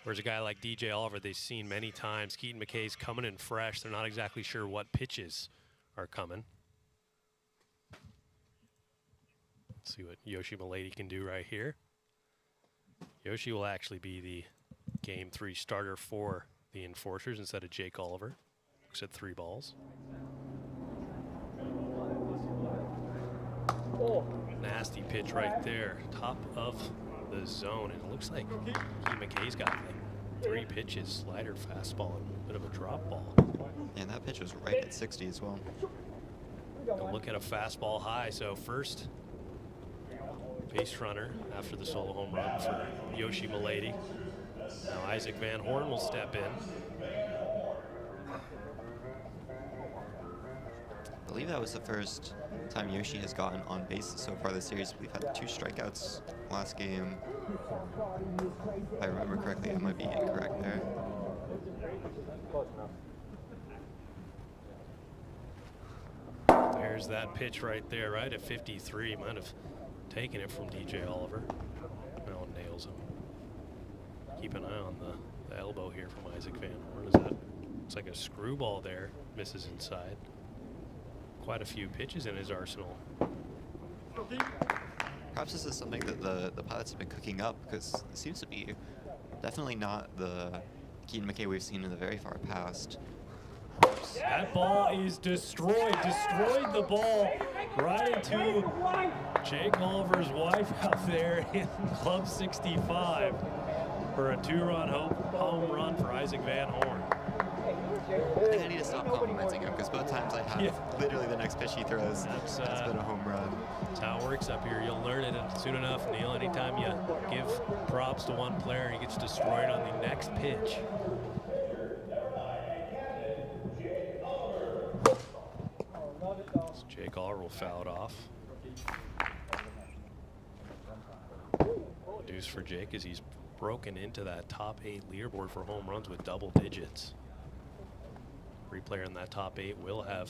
Whereas a guy like DJ Oliver, they've seen many times. Keaton McKay's coming in fresh. They're not exactly sure what pitches are coming. Let's see what Yoshi Milady can do right here. Yoshi will actually be the Game 3 starter for the Enforcers instead of Jake Oliver. Looks at 3 balls. Nasty pitch right there, top of the zone, and it looks like Keaton McKay's got like 3 pitches, slider, fastball, and a bit of a drop ball. And that pitch was right at 60 as well. And look at a fastball high, so first base runner after the solo home run for Yoshi Milady. Now Isaac Van Horn will step in. I believe that was the first time Yoshi has gotten on base so far this series. We've had 2 strikeouts last game. If I remember correctly, I might be incorrect there. There's that pitch right there, right at 53. Might have taken it from DJ Oliver. Now nails him. Keep an eye on the elbow here from Isaac Van Horn. Is that? Looks like a screwball there. Misses inside. Quite a few pitches in his arsenal. Perhaps this is something that the Pilots have been cooking up, because it seems to be definitely not the Keaton McKay we've seen in the very far past. That ball is destroyed. Destroyed the ball right into Jake Oliver's wife out there in Club 65 for a 2-run home run for Isaac Van Horn. I think I need to stop complimenting him, because both times I have literally the next pitch he throws has been a home run. That's how it works up here. You'll learn it soon enough, Neil. Anytime you give props to one player, he gets destroyed on the next pitch. So Jake Oliver will foul it off. The deuce for Jake is he's broken into that top 8 leaderboard for home runs with double digits. Every player in that top 8 will have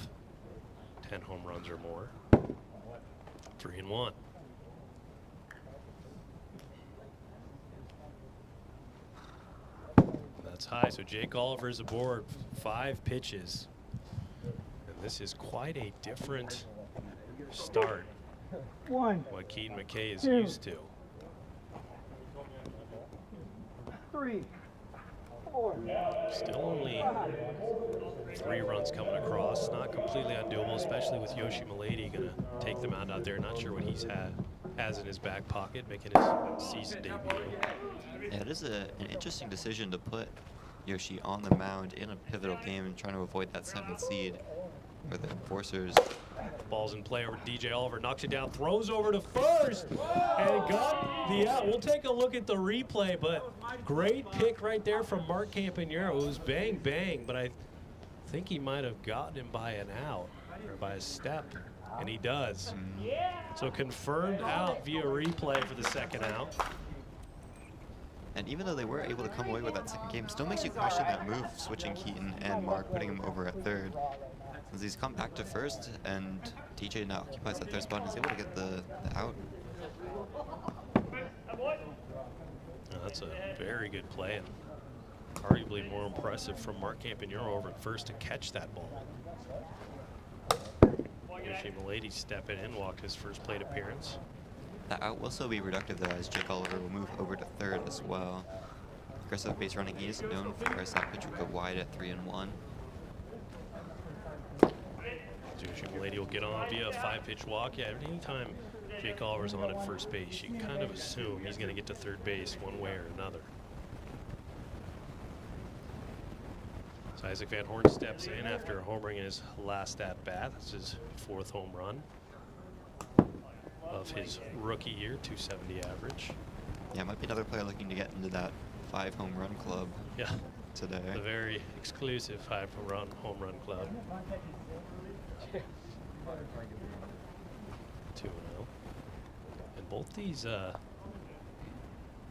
10 home runs or more. 3-1. That's high, so Jake Oliver is aboard. 5 pitches. And this is quite a different start. What Keaton McKay is used to. 3, 4. Still only 3 runs coming across. Not completely undoable, especially with Yoshi Milady going to take the mound out there. Not sure what he's has in his back pocket, making his season debut. Yeah, it is an interesting decision to put Yoshi on the mound in a pivotal game and trying to avoid that 7th seed for the Enforcers. Ball's in play over DJ Oliver, knocks it down, throws over to first, and got the out. We'll take a look at the replay, but great pick right there from Mark Campagnaro. It was bang, bang, but I think he might have gotten him by an out, or by a step, and he does. So confirmed out via replay for the 2nd out. And even though they were able to come away with that 2nd game, still makes you question that move, switching Keaton and Mark, putting him over at 3rd. As he's come back to 1st, and DJ now occupies that 3rd spot and is able to get the out. That's a very good play, and arguably more impressive from Mark Campagnaro over at 1st to catch that ball. Yoshi Milady stepping in, walked his first plate appearance. That out will also be reductive though, as Jake Oliver will move over to 3rd as well. Aggressive base running, he is known for as that pitch would go wide at 3-1. Yoshi Milady will get on via a 5-pitch walk. Yeah, anytime Jake Oliver's on at first base, you kind of assume he's going to get to 3rd base one way or another. So Isaac Van Horn steps in after homering in his last at-bat. That's his 4th home run of his rookie year, 270 average. Yeah, might be another player looking to get into that 5 home run club. Yeah, today. The very exclusive 5 home run club. 2-0. And both these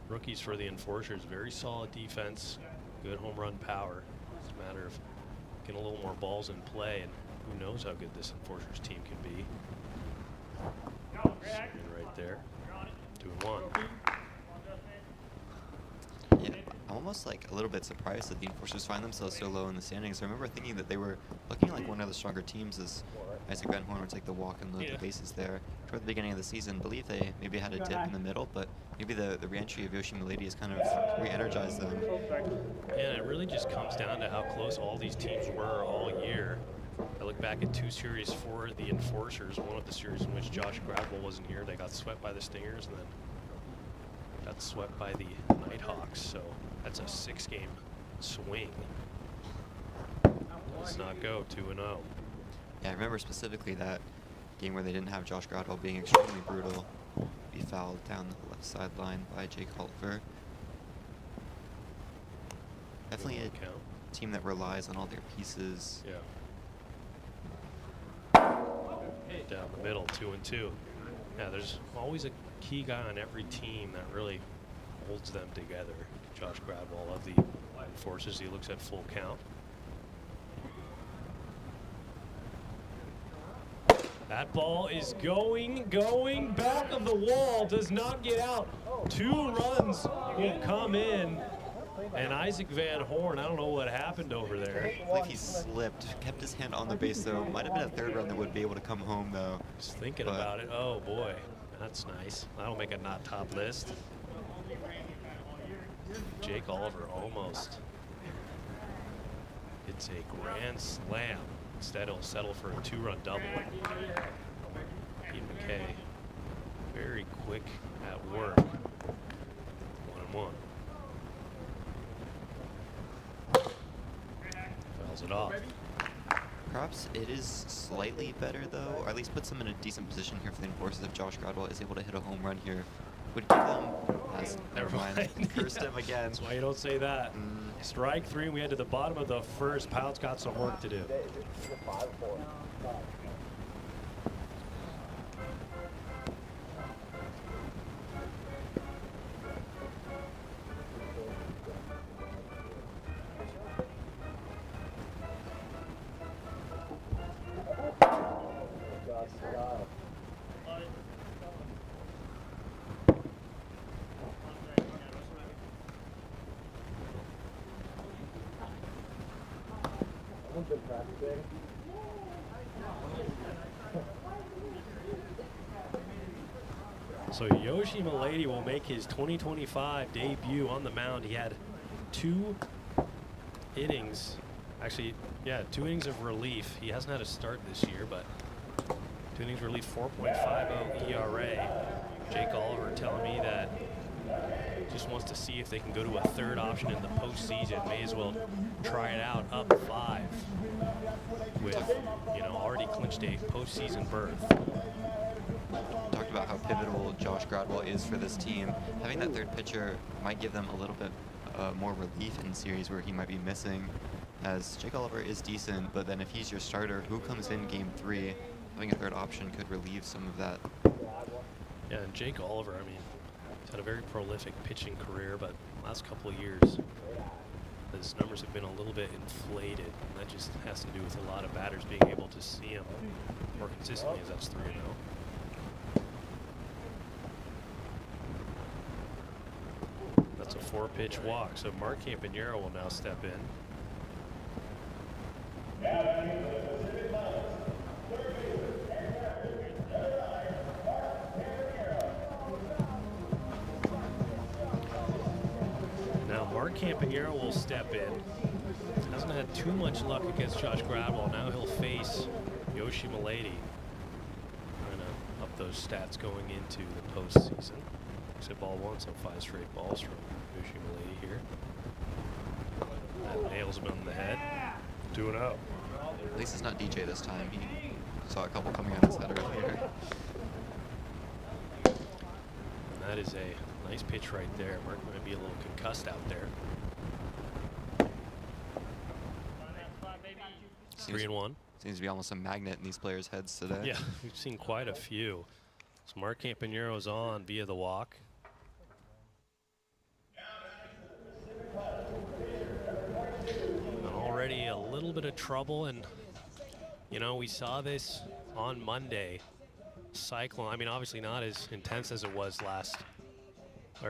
rookies for the Enforcers, very solid defense, good home run power. It's a matter of getting a little more balls in play, and who knows how good this Enforcers team can be. Right there. 2-1. Yeah, I'm almost like a little bit surprised that the Enforcers find themselves so low in the standings. I remember thinking that they were looking like one of the stronger teams as Isaac Van Horn would take the walk and load the bases there. Toward the beginning of the season, I believe they maybe had a dip in the middle, but maybe the re-entry of Yoshi Milady has kind of re-energized them. Yeah, it really just comes down to how close all these teams were all year. I look back at 2 series for the Enforcers, one of the series in which Josh Gradwell wasn't here. They got swept by the Stingers and then got swept by the Nighthawks. So that's a 6-game swing. Let's not go 2-0. Yeah, I remember specifically that game where they didn't have Josh Gradwell being extremely brutal. Be fouled down the left sideline by Jake Oliver. Definitely a team that relies on all their pieces. Yeah. Down the middle, 2-2. Yeah, there's always a key guy on every team that really holds them together. Josh Gradwell of the Enforcers, he looks at full count. That ball is going back of the wall, does not get out. 2 runs will come in. And Isaac Van Horn, I don't know what happened over there. I believe he slipped, kept his hand on the base though. Might have been a 3rd run that would be able to come home though. Just thinking about it. Oh boy, that's nice. That'll make a not top list. Jake Oliver almost. It's a grand slam. Instead, he'll settle for a 2-run double. Pete McKay, very quick at work. 1-1. Fouls it off. Perhaps it is slightly better though, or at least puts them in a decent position here for the Enforcers if Josh Gradwell is able to hit a home run here. Would give them, never mind, cursed him again. That's why you don't say that. Strike 3, we head to the bottom of the 1st. Pout's got some work to do. So Yoshi Milady will make his 2025 debut on the mound. He had 2 innings. Actually, yeah, 2 innings of relief. He hasn't had a start this year, but 2 innings relief, 4.50 ERA. Jake Oliver telling me that just wants to see if they can go to a third option in the postseason. May as well try it out up 5 with, you know, already clinched a postseason berth. Talked about how pivotal Josh Gradwell is for this team. Having that third pitcher might give them a little bit more relief in series where he might be missing, as Jake Oliver is decent, but then if he's your starter, who comes in game 3, having a third option could relieve some of that. Yeah, and Jake Oliver, I mean, he's had a very prolific pitching career, but last couple of years, his numbers have been a little bit inflated. And that just has to do with a lot of batters being able to see him more consistently, as that's 3-0. That's a 4-pitch walk, so Mark Campanero will now step in. Now Mark Campanero will step in. Hasn't had too much luck against Josh Gradwell. Now he'll face Yoshi Milady. Trying to up those stats going into the postseason. Except ball 1, so 5 straight balls from Yoshi Milady here. That nails him on the head. 2-0. At least it's not DJ this time. He saw a couple coming on his head earlier. And that is a nice pitch right there. Mark might be a little concussed out there. 3-1. Seems to be almost a magnet in these players' heads today. Yeah, we've seen quite a few. So Mark Campanero's on via the walk. And already a little bit of trouble, and you know, we saw this on Monday. Cyclone, I mean, obviously not as intense as it was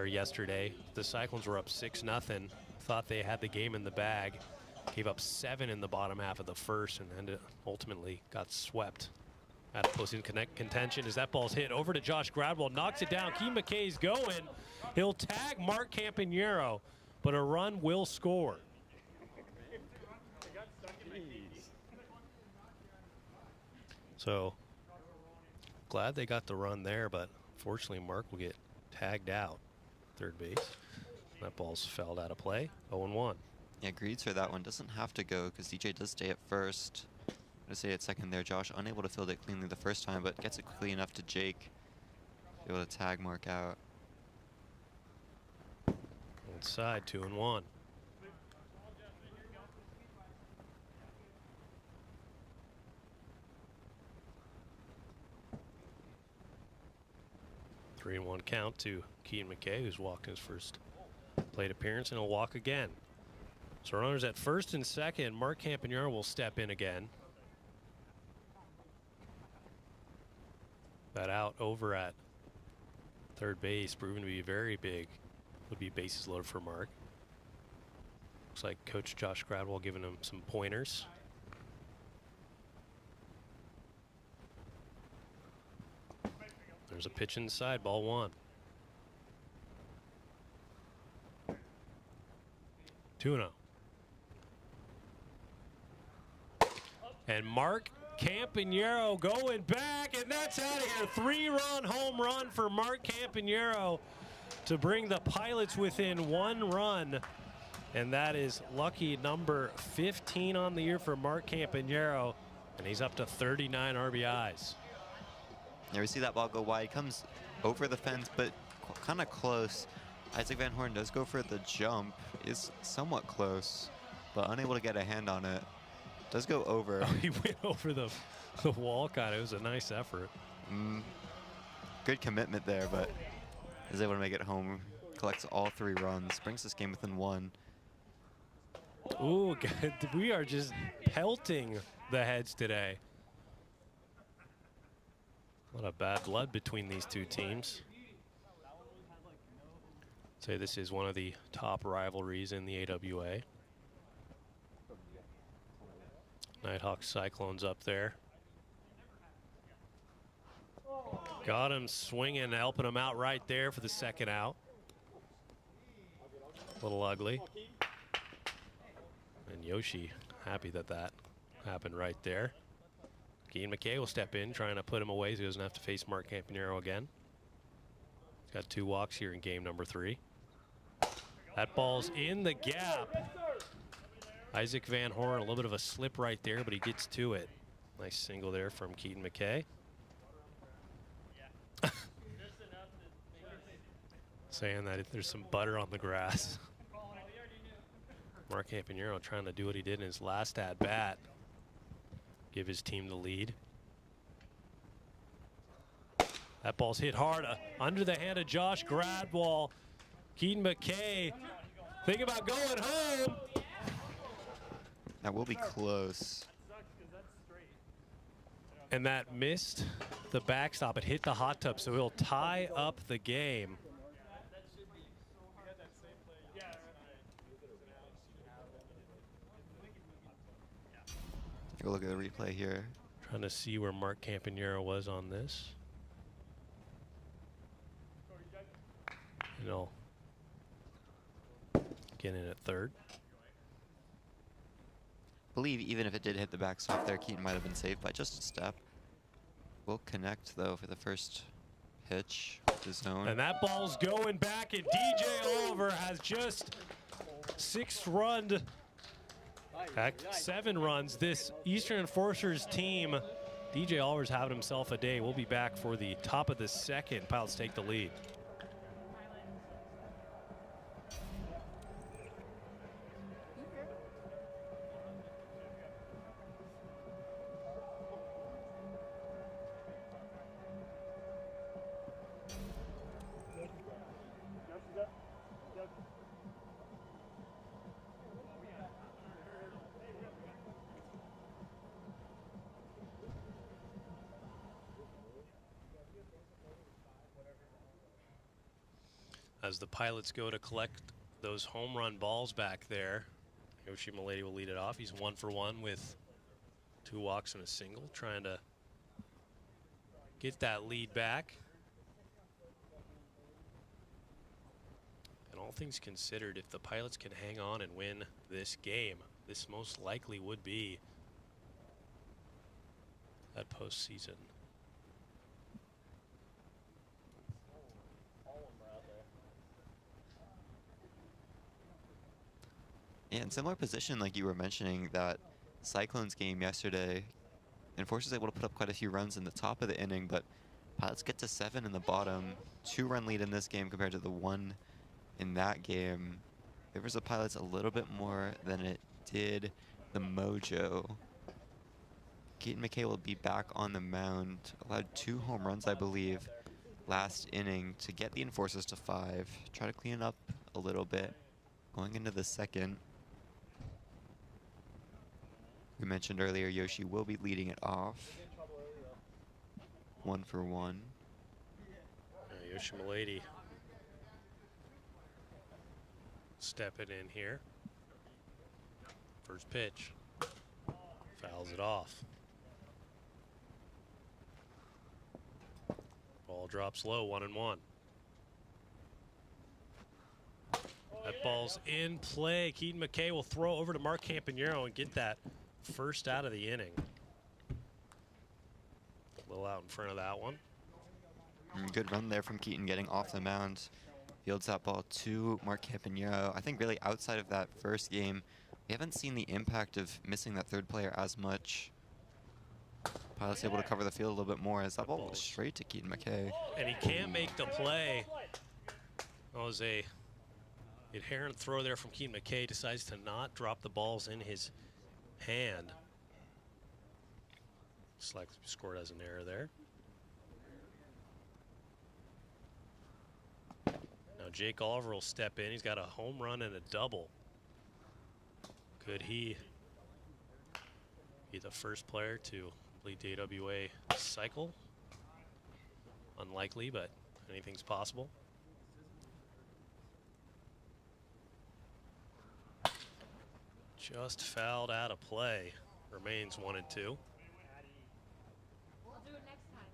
yesterday. The Cyclones were up 6-0. Thought they had the game in the bag. Gave up 7 in the bottom half of the first, and ultimately got swept out of postseason contention as that ball's hit over to Josh Gradwell, knocks it down. Keane McKay's going. He'll tag Mark Campanero, but a run will score. So glad they got the run there, but fortunately Mark will get tagged out third base. That ball's fouled out of play. 0-1. Yeah, Greeds for that one doesn't have to go because DJ does stay at first. I'm going to stay at second there. Josh unable to field it cleanly the first time, but gets it quickly enough to Jake. Able to tag Mark out. Inside, 2-1. Three and 1 count to Keaton McKay, who's walked his first plate appearance, and he'll walk again. So runners at first and second. Mark Campanero will step in again. That out over at third base, proven to be very big. Would be bases loaded for Mark. Looks like Coach Josh Gradwell giving him some pointers. There's a pitch inside, ball 1. 2-0. And Mark Campanero going back, and that's out of here. 3-run home run for Mark Campanero to bring the Pilots within 1 run. And that is lucky number 15 on the year for Mark Campanero, and he's up to 39 RBIs. Yeah, we see that ball go wide. Comes over the fence, but kind of close. Isaac Van Horn does go for the jump. Is somewhat close, but unable to get a hand on it. Does go over. Oh, he went over the wall, kind of. It was a nice effort. Good commitment there, but is able to make it home. Collects all 3 runs. Brings this game within 1. Ooh, we are just pelting the heads today. A lot of bad blood between these two teams. Say this is one of the top rivalries in the AWA. Nighthawks Cyclones up there. Got him swinging, helping him out right there for the second out. A little ugly. And Yoshi happy that that happened right there. Keaton McKay will step in, trying to put him away so he doesn't have to face Mark Campanero again. He's got 2 walks here in game number 3. That ball's in the gap. Isaac Van Horn, a little bit of a slip right there, but he gets to it. Nice single there from Keaton McKay. Saying that if there's some butter on the grass. Mark Campanero trying to do what he did in his last at-bat. Give his team the lead. That ball's hit hard under the hand of Josh Gradwall. Keaton McKay thinking about going home. That will be close. And that missed the backstop. It hit the hot tub, so he'll tie up the game. Take a look at the replay here. Trying to see where Mark Campanero was on this. You know, get in at third. I believe even if it did hit the backstop there, Keaton might have been saved by just a step. Will connect though for the first pitch to zone. And that ball's going back, and DJ Oliver has just 7 runs. This Eastern Enforcers team, DJ Oliver's having himself a day. We'll be back for the top of the second. Pilots take the lead. As the Pilots go to collect those home run balls back there, Yoshi Milady will lead it off. He's 1 for 1 with 2 walks and a single, trying to get that lead back. And all things considered, if the Pilots can hang on and win this game, this most likely would be that postseason. Yeah, in similar position like you were mentioning, that Cyclones game yesterday, Enforcers able to put up quite a few runs in the top of the inning, but Pilots get to 7 in the bottom. 2-run lead in this game compared to the 1 in that game. Favors the Pilots a little bit more than it did the Mojo. Keaton McKay will be back on the mound. Allowed 2 home runs, I believe, last inning to get the Enforcers to 5. Try to clean it up a little bit going into the second. We mentioned earlier Yoshi will be leading it off. 1 for 1. Yoshi Milady stepping in here. First pitch. Fouls it off. Ball drops low, 1-1. That ball's in play. Keaton McKay will throw over to Mark Campanero and get that first out of the inning. A little out in front of that one. Good run there from Keaton getting off the mound. Fields that ball to Mark Campanero. I think really outside of that first game, we haven't seen the impact of missing that third player as much. Pilots able to cover the field a little bit more as that ball was straight to Keaton McKay. And he can't make the play. That was a inherent throw there from Keaton McKay. Decides to not drop the balls in his hand. Just like scored as an error there. Now Jake Oliver will step in. He's got a home run and a double. Could he be the first player to complete the AWA cycle? Unlikely, but anything's possible. Just fouled out of play. Remains 1-2. I'll do it next time.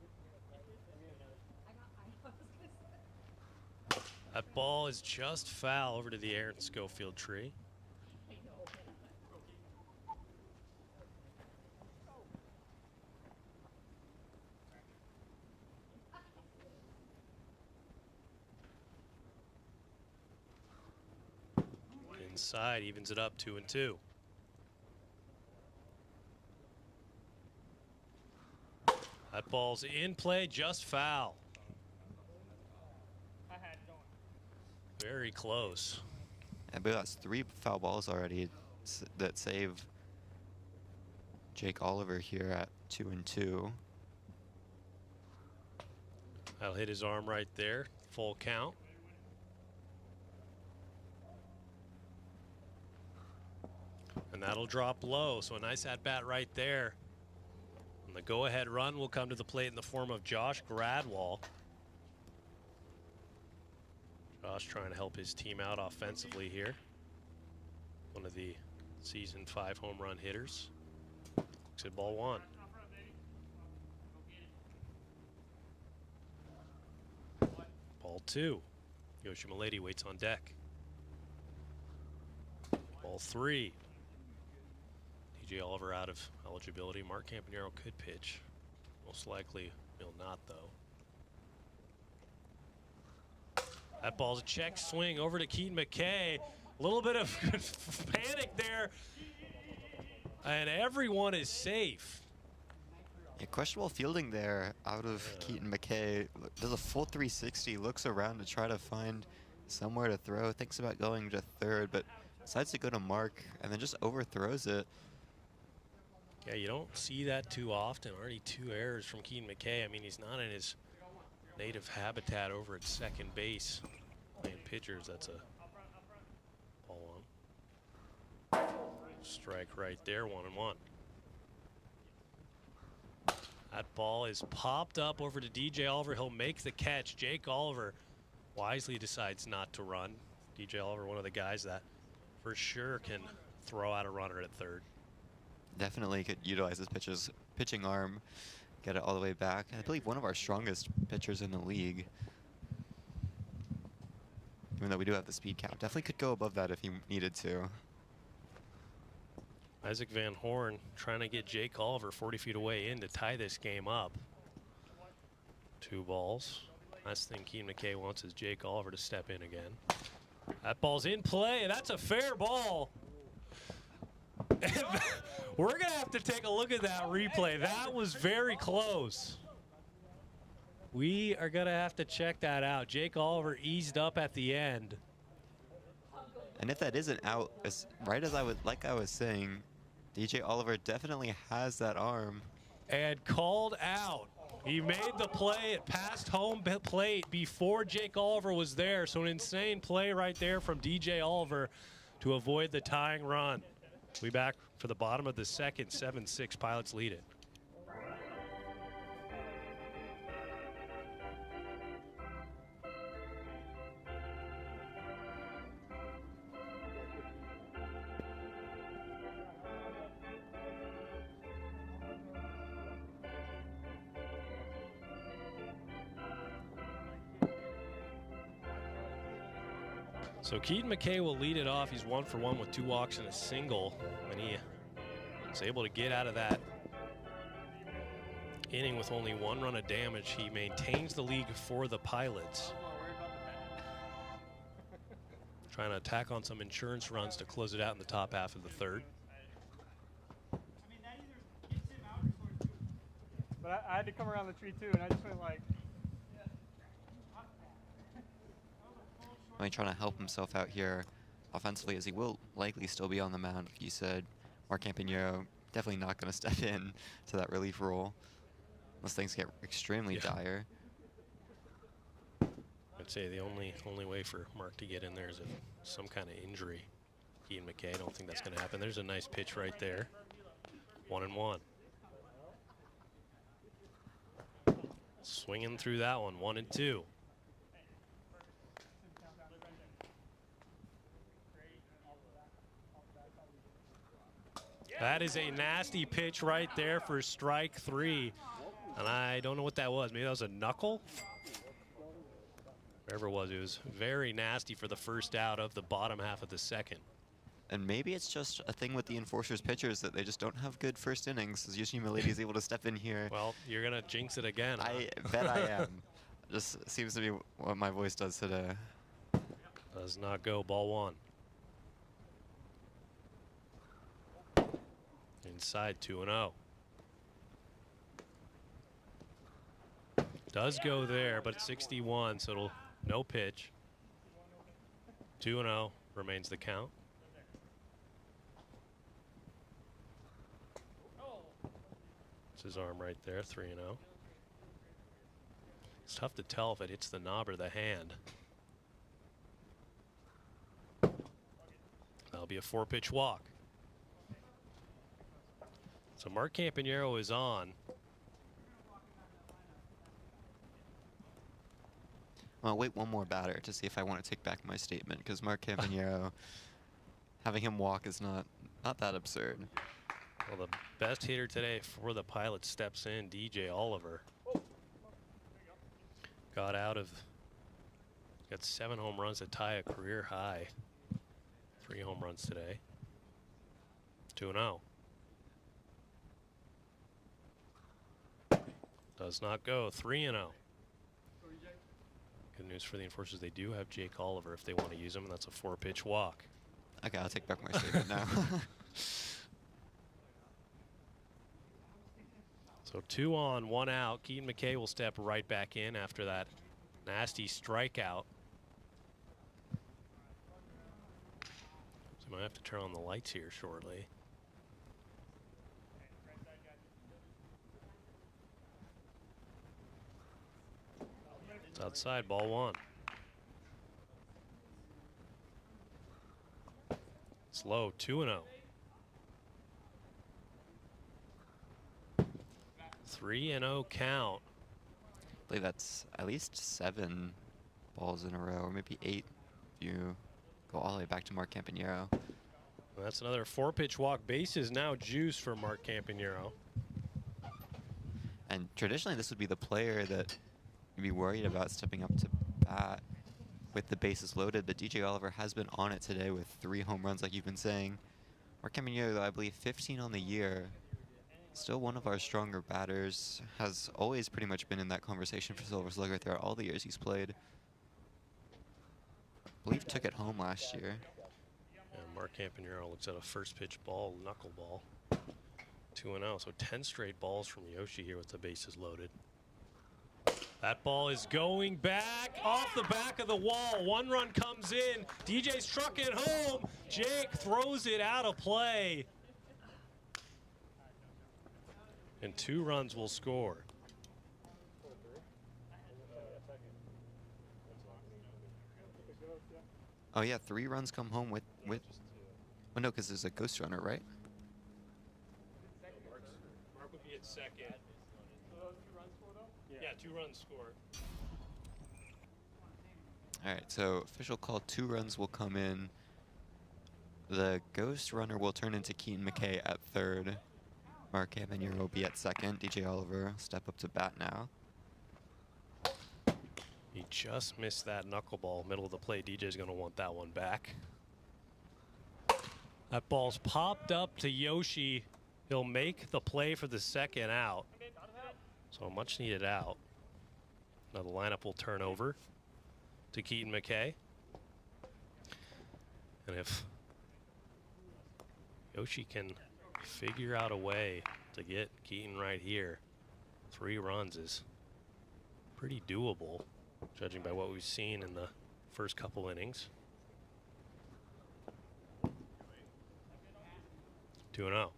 That ball is just foul over to the Aaron Schofield tree. inside, evens it up 2-2. That ball's in play, just foul. Very close. I believe that's 3 foul balls already that save Jake Oliver here at 2-2. That'll hit his arm right there. Full count. And that'll drop low. So a nice at-bat right there. And the go-ahead run will come to the plate in the form of Josh Gradwall. Josh trying to help his team out offensively here. One of the season 5 home run hitters. Looks at ball 1. Ball 2. Yoshi Milady waits on deck. Ball 3. DJ Oliver out of eligibility. Mark Campanero could pitch. Most likely will not, though. That ball's a check swing over to Keaton McKay. A little bit of panic there. And everyone is safe. Yeah, questionable fielding there out of Keaton McKay. Does a full 360, looks around to try to find somewhere to throw. Thinks about going to third, but decides to go to Mark and then just overthrows it. Yeah, you don't see that too often. Already 2 errors from Keaton McKay. I mean, he's not in his native habitat over at second base. Playing pitchers, that's a ball 1. Strike right there, 1-1. That ball is popped up over to DJ Oliver. He'll make the catch. Jake Oliver wisely decides not to run. DJ Oliver, one of the guys that for sure can throw out a runner at third. Definitely could utilize his pitching arm, get it all the way back. I believe one of our strongest pitchers in the league. Even though we do have the speed cap. Definitely could go above that if he needed to. Isaac Van Horn trying to get Jake Oliver 40 feet away in to tie this game up. 2 balls. Last thing Keaton McKay wants is Jake Oliver to step in again. That ball's in play, and that's a fair ball. We're going to have to take a look at that replay. That was very close. We are going to have to check that out. Jake Oliver eased up at the end. And if that isn't out, right as like I was saying, DJ Oliver definitely has that arm. And called out. He made the play. It passed home plate before Jake Oliver was there. So an insane play right there from DJ Oliver to avoid the tying run. We back for the bottom of the second. 7-6 Pilots lead it. So Keaton McKay will lead it off. He's 1 for 1 with 2 walks and a single. And he was able to get out of that inning with only 1 run of damage. He maintains the lead for the Pilots. Trying to attack on some insurance runs to close it out in the top half of the third. But I had to come around the tree too, and I just went like. Trying to help himself out here offensively, as he will likely still be on the mound. Like you said, Mark Campanero definitely not going to step in to that relief role unless things get extremely dire. I'd say the only way for Mark to get in there is if some kind of injury. Keaton McKay, I don't think that's going to happen. There's a nice pitch right there. 1-1. Swinging through that one. 1-2. That is a nasty pitch right there for strike 3. And I don't know what that was. Maybe that was a knuckle? Whatever it was very nasty for the first out of the bottom half of the second. And maybe it's just a thing with the Enforcers pitchers that they just don't have good first innings, as Yoshi Milady is able to step in here. Well, you're going to jinx it again. I bet I am. Just seems to be what my voice does today. Does not go. Ball 1. Inside 2-0. Does go there, but it's 61, so it'll no pitch. 2-0 remains the count. It's his arm right there, 3-0. It's tough to tell if it hits the knob or the hand. That'll be a 4-pitch walk. So Mark Campanero is on. Well, wait one more batter to see if I want to take back my statement, because Mark Campanero, having him walk is not that absurd. Well, the best hitter today for the Pilots steps in, DJ Oliver. Got 7 home runs to tie a career high. 3 home runs today. 2-0. Does not go. 3-0. Good news for the Enforcers, they do have Jake Oliver if they want to use him, and that's a 4-pitch walk. Okay, I'll take back my statement now. So 2 on, 1 out. Keaton McKay will step right back in after that nasty strikeout. So I might have to turn on the lights here shortly. It's outside, ball 1. Slow, 2-0. 3-0 count. I believe that's at least 7 balls in a row, or maybe 8 if you go all the way back to Mark Campanero. Well, that's another 4-pitch walk. Base is now juice for Mark Campanero. And traditionally, this would be the player that you'd be worried about stepping up to bat with the bases loaded, but DJ Oliver has been on it today with 3 home runs, like you've been saying. Mark Campanero, I believe, 15 on the year. Still one of our stronger batters. Has always pretty much been in that conversation for Silver Slugger throughout all the years he's played. I believe took it home last year. And Mark Campanero looks at a first pitch ball, knuckleball. 2-0, so 10 straight balls from Yoshi here with the bases loaded. That ball is going back off the back of the wall. 1 run comes in. DJ struck it home. Jake throws it out of play. And 2 runs will score. Oh yeah, 3 runs come home with oh no, because there's a ghost runner, right? Mark would be at second. Yeah, 2 runs score. All right, so official call, 2 runs will come in. The ghost runner will turn into Keaton McKay at third. Mark Campanero will be at second. DJ Oliver will step up to bat now. He just missed that knuckleball, middle of the plate. DJ's going to want that one back. That ball's popped up to Yoshi. He'll make the play for the second out. So much needed out. Now the lineup will turn over to Keaton McKay. And if Yoshi can figure out a way to get Keaton right here, 3 runs is pretty doable, judging by what we've seen in the first couple innings. 2-0.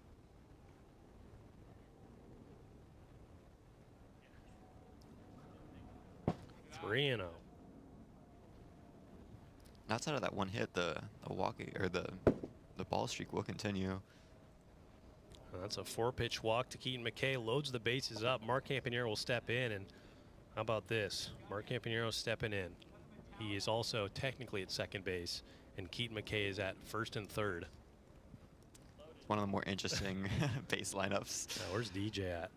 Outside of that one hit, the walking or the ball streak will continue. That's a 4-pitch walk to Keaton McKay. Loads the bases up. Mark Campanero will step in, and how about this? Mark Campanero stepping in. He is also technically at second base, and Keaton McKay is at first and third. It's one of the more interesting base lineups. Now, where's DJ at?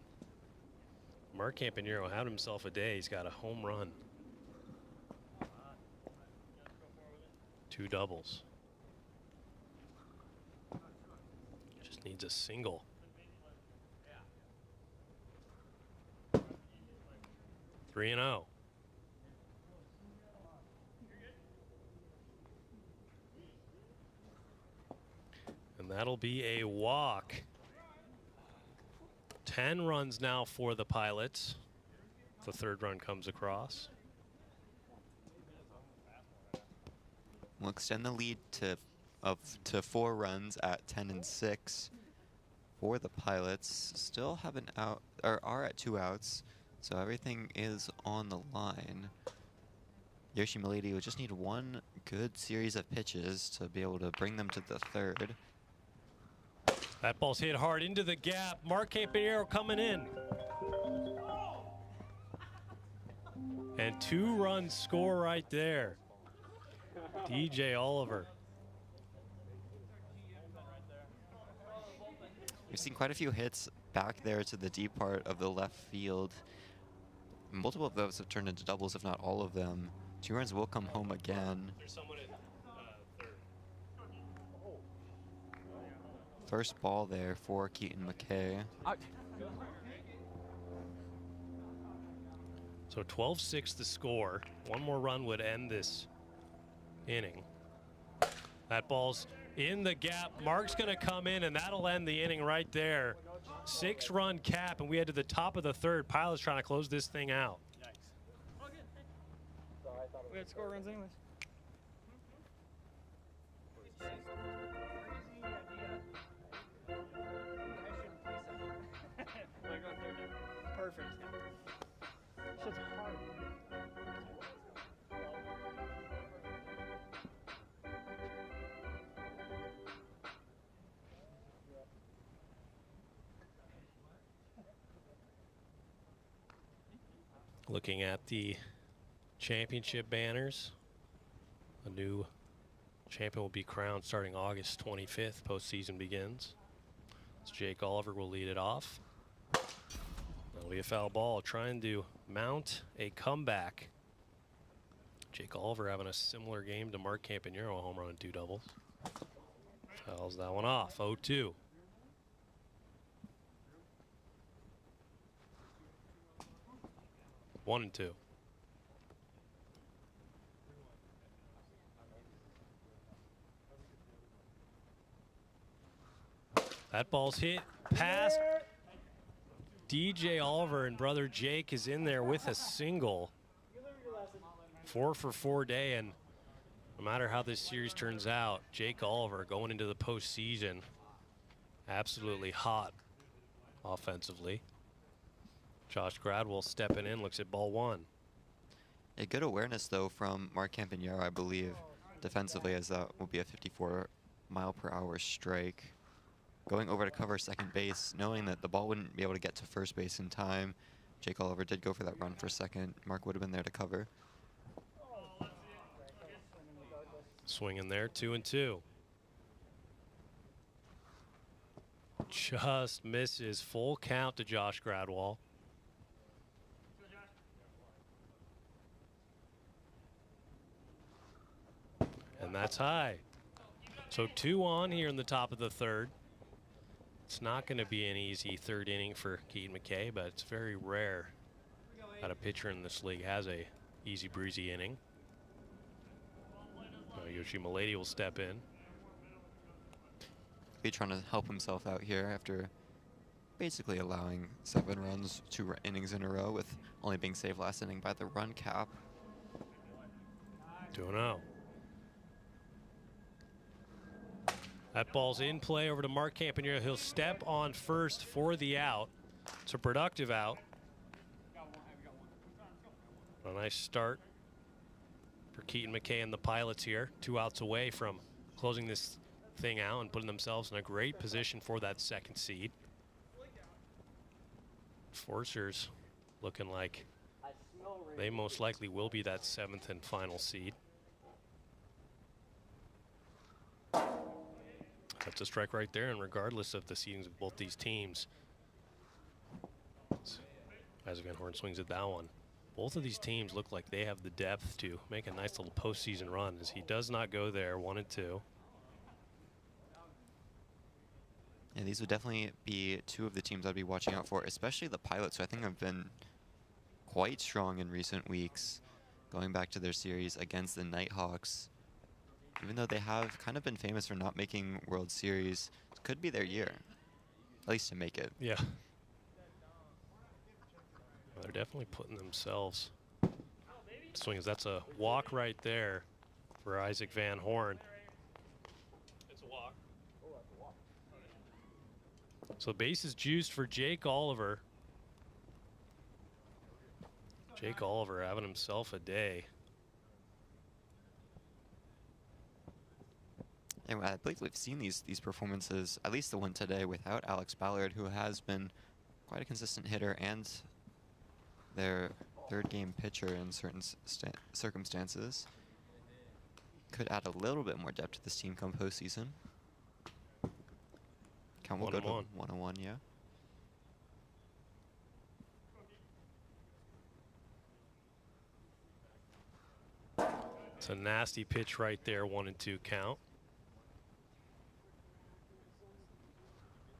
Mark Campanero had himself a day. He's got a home run. 2 doubles. Just needs a single. Three and 0. And that'll be a walk. 10 runs now for the Pilots. The third run comes across. We'll extend the lead to 4 runs at 10 and 6 for the Pilots. Still have an out, or are at 2 outs, so everything is on the line. Yoshi Milady would just need one good series of pitches to be able to bring them to the third. That ball's hit hard into the gap. Mark Campanero coming in. And 2 runs score right there. DJ Oliver. We've seen quite a few hits back there to the deep part of the left field. Multiple of those have turned into doubles, if not all of them. 2 runs will come home again. First ball there for Keaton McKay. So 12-6 the score. One more run would end this inning. That ball's in the gap. Mark's going to come in, and that'll end the inning right there. 6-run cap, and we head to the top of the third. Pilots trying to close this thing out. We had score runs anyways. Perfect. Shit's hard. Looking at the championship banners, a new champion will be crowned starting August 25th. Postseason begins. So Jake Oliver will lead it off. That'll be a foul ball, trying to mount a comeback. Jake Oliver having a similar game to Mark Campanero, a home run and 2 doubles. Fouls that one off, 0-2. One and 2. That ball's hit past DJ Oliver, and brother Jake is in there with a single. 4 for 4 day, and no matter how this series turns out, Jake Oliver going into the postseason absolutely hot offensively. Josh Gradwell stepping in, looks at ball 1. A good awareness, though, from Mark Campanero, I believe, defensively, as that will be a 54-mile-per-hour strike. Going over to cover second base, knowing that the ball wouldn't be able to get to first base in time. Jake Oliver did go for that run for second. Mark would have been there to cover. Swing in there, 2 and 2. Just misses. Full count to Josh Gradwell. And that's high. So 2 on here in the top of the third. It's not going to be an easy third inning for Keaton McKay, but it's very rare that a pitcher in this league has a easy breezy inning. Yoshi Milady will step in. Be trying to help himself out here after basically allowing 7 runs 2 innings in a row, with only being saved last inning by the run cap. 2-0. That ball's in play over to Mark Campanero. He'll step on first for the out. It's a productive out. A nice start for Keaton McKay and the Pilots here. 2 outs away from closing this thing out and putting themselves in a great position for that second seed. Forcers looking like they most likely will be that 7th and final seed. That's a strike right there, and regardless of the seedings of both these teams, Isaac Van Horn swings at that one. Both of these teams look like they have the depth to make a nice little postseason run, as he does not go there. 1 and 2. Yeah, these would definitely be 2 of the teams I'd be watching out for, especially the Pilots, who I think have been quite strong in recent weeks, going back to their series against the Nighthawks. Even though they have kind of been famous for not making World Series, it could be their year, at least to make it. Yeah. They're definitely putting themselves swings. That's a walk right there for Isaac Van Horn. It's a walk. So base is juiced for Jake Oliver. Jake Oliver having himself a day. And I believe we've seen these performances, at least the one today, without Alex Ballard, who has been quite a consistent hitter and their third game pitcher in certain circumstances. Could add a little bit more depth to this team come postseason. Count will go to 1-1, yeah. It's a nasty pitch right there, 1-2 count.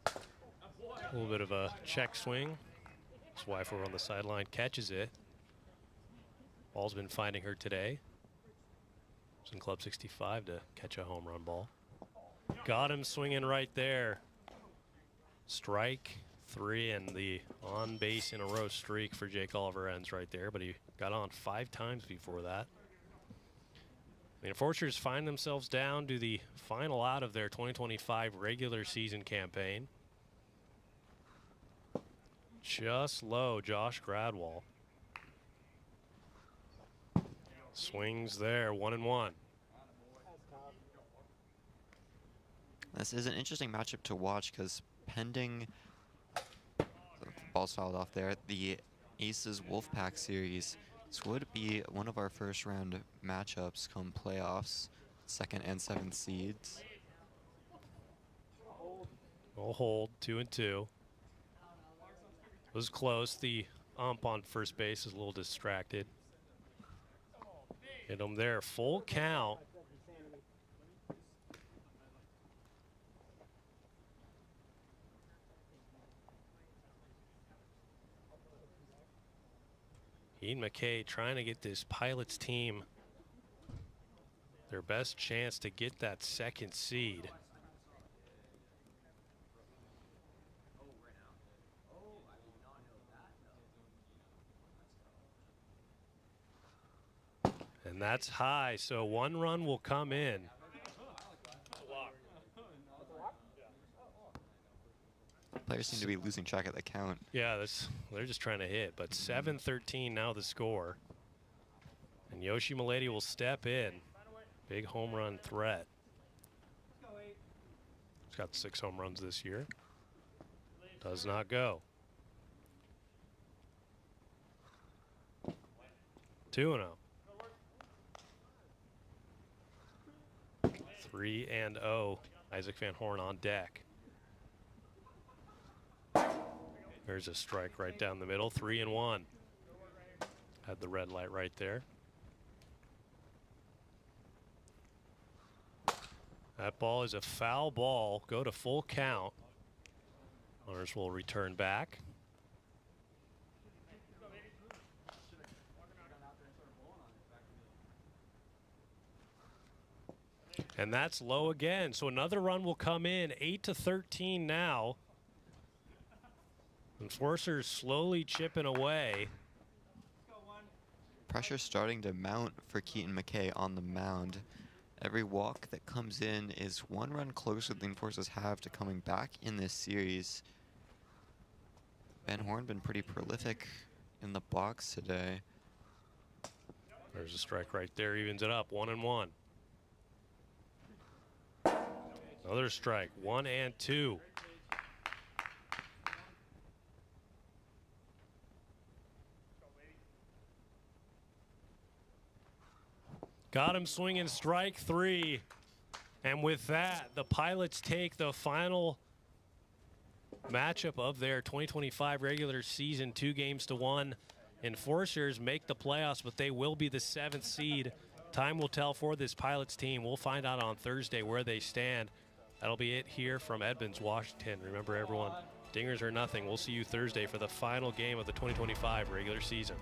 A little bit of a check swing. Wiffle on the sideline catches it. Ball's been finding her today. It's in Club 65 to catch a home run ball. Got him swinging right there. Strike 3, and the on base in a row streak for Jake Oliver ends right there, but he got on 5 times before that. The Enforcers find themselves down to the final out of their 2025 regular season campaign. Just low, Josh Gradwell. Swings there, 1-1. This is an interesting matchup to watch because pending the ball's fouled off there, the Aces Wolfpack series. This would be one of our first round matchups come playoffs, 2nd and 7th seeds. We'll hold 2-2. Was close. The ump on first base is a little distracted. Hit him there. Full count. Ian McKay trying to get this Pilots team their best chance to get that 2nd seed. And that's high, so 1 run will come in. Players seem to be losing track of the count. Yeah, they're just trying to hit, but 7-13 now the score. And Yoshi Milady will step in. Big home run threat. He's got 6 home runs this year. Does not go. 2-0. 3-0. Isaac Van Horn on deck. There's a strike right down the middle. 3-1. Had the red light right there. That ball is a foul ball. Go to full count. Runners will return back. And that's low again. So another run will come in. 8-13 now. Enforcers slowly chipping away. Pressure starting to mount for Keaton McKay on the mound. Every walk that comes in is 1 run closer than the Enforcers have to coming back in this series. Van Horn been pretty prolific in the box today. There's a strike right there, evens it up. 1-1. Another strike, 1-2. Got him swinging strike 3. And with that, the Pilots take the final matchup of their 2025 regular season, 2-1. Enforcers make the playoffs, but they will be the 7th seed. Time will tell for this Pilots team. We'll find out on Thursday where they stand. That'll be it here from Edmonds, Washington. Remember, everyone, dingers or nothing. We'll see you Thursday for the final game of the 2025 regular season.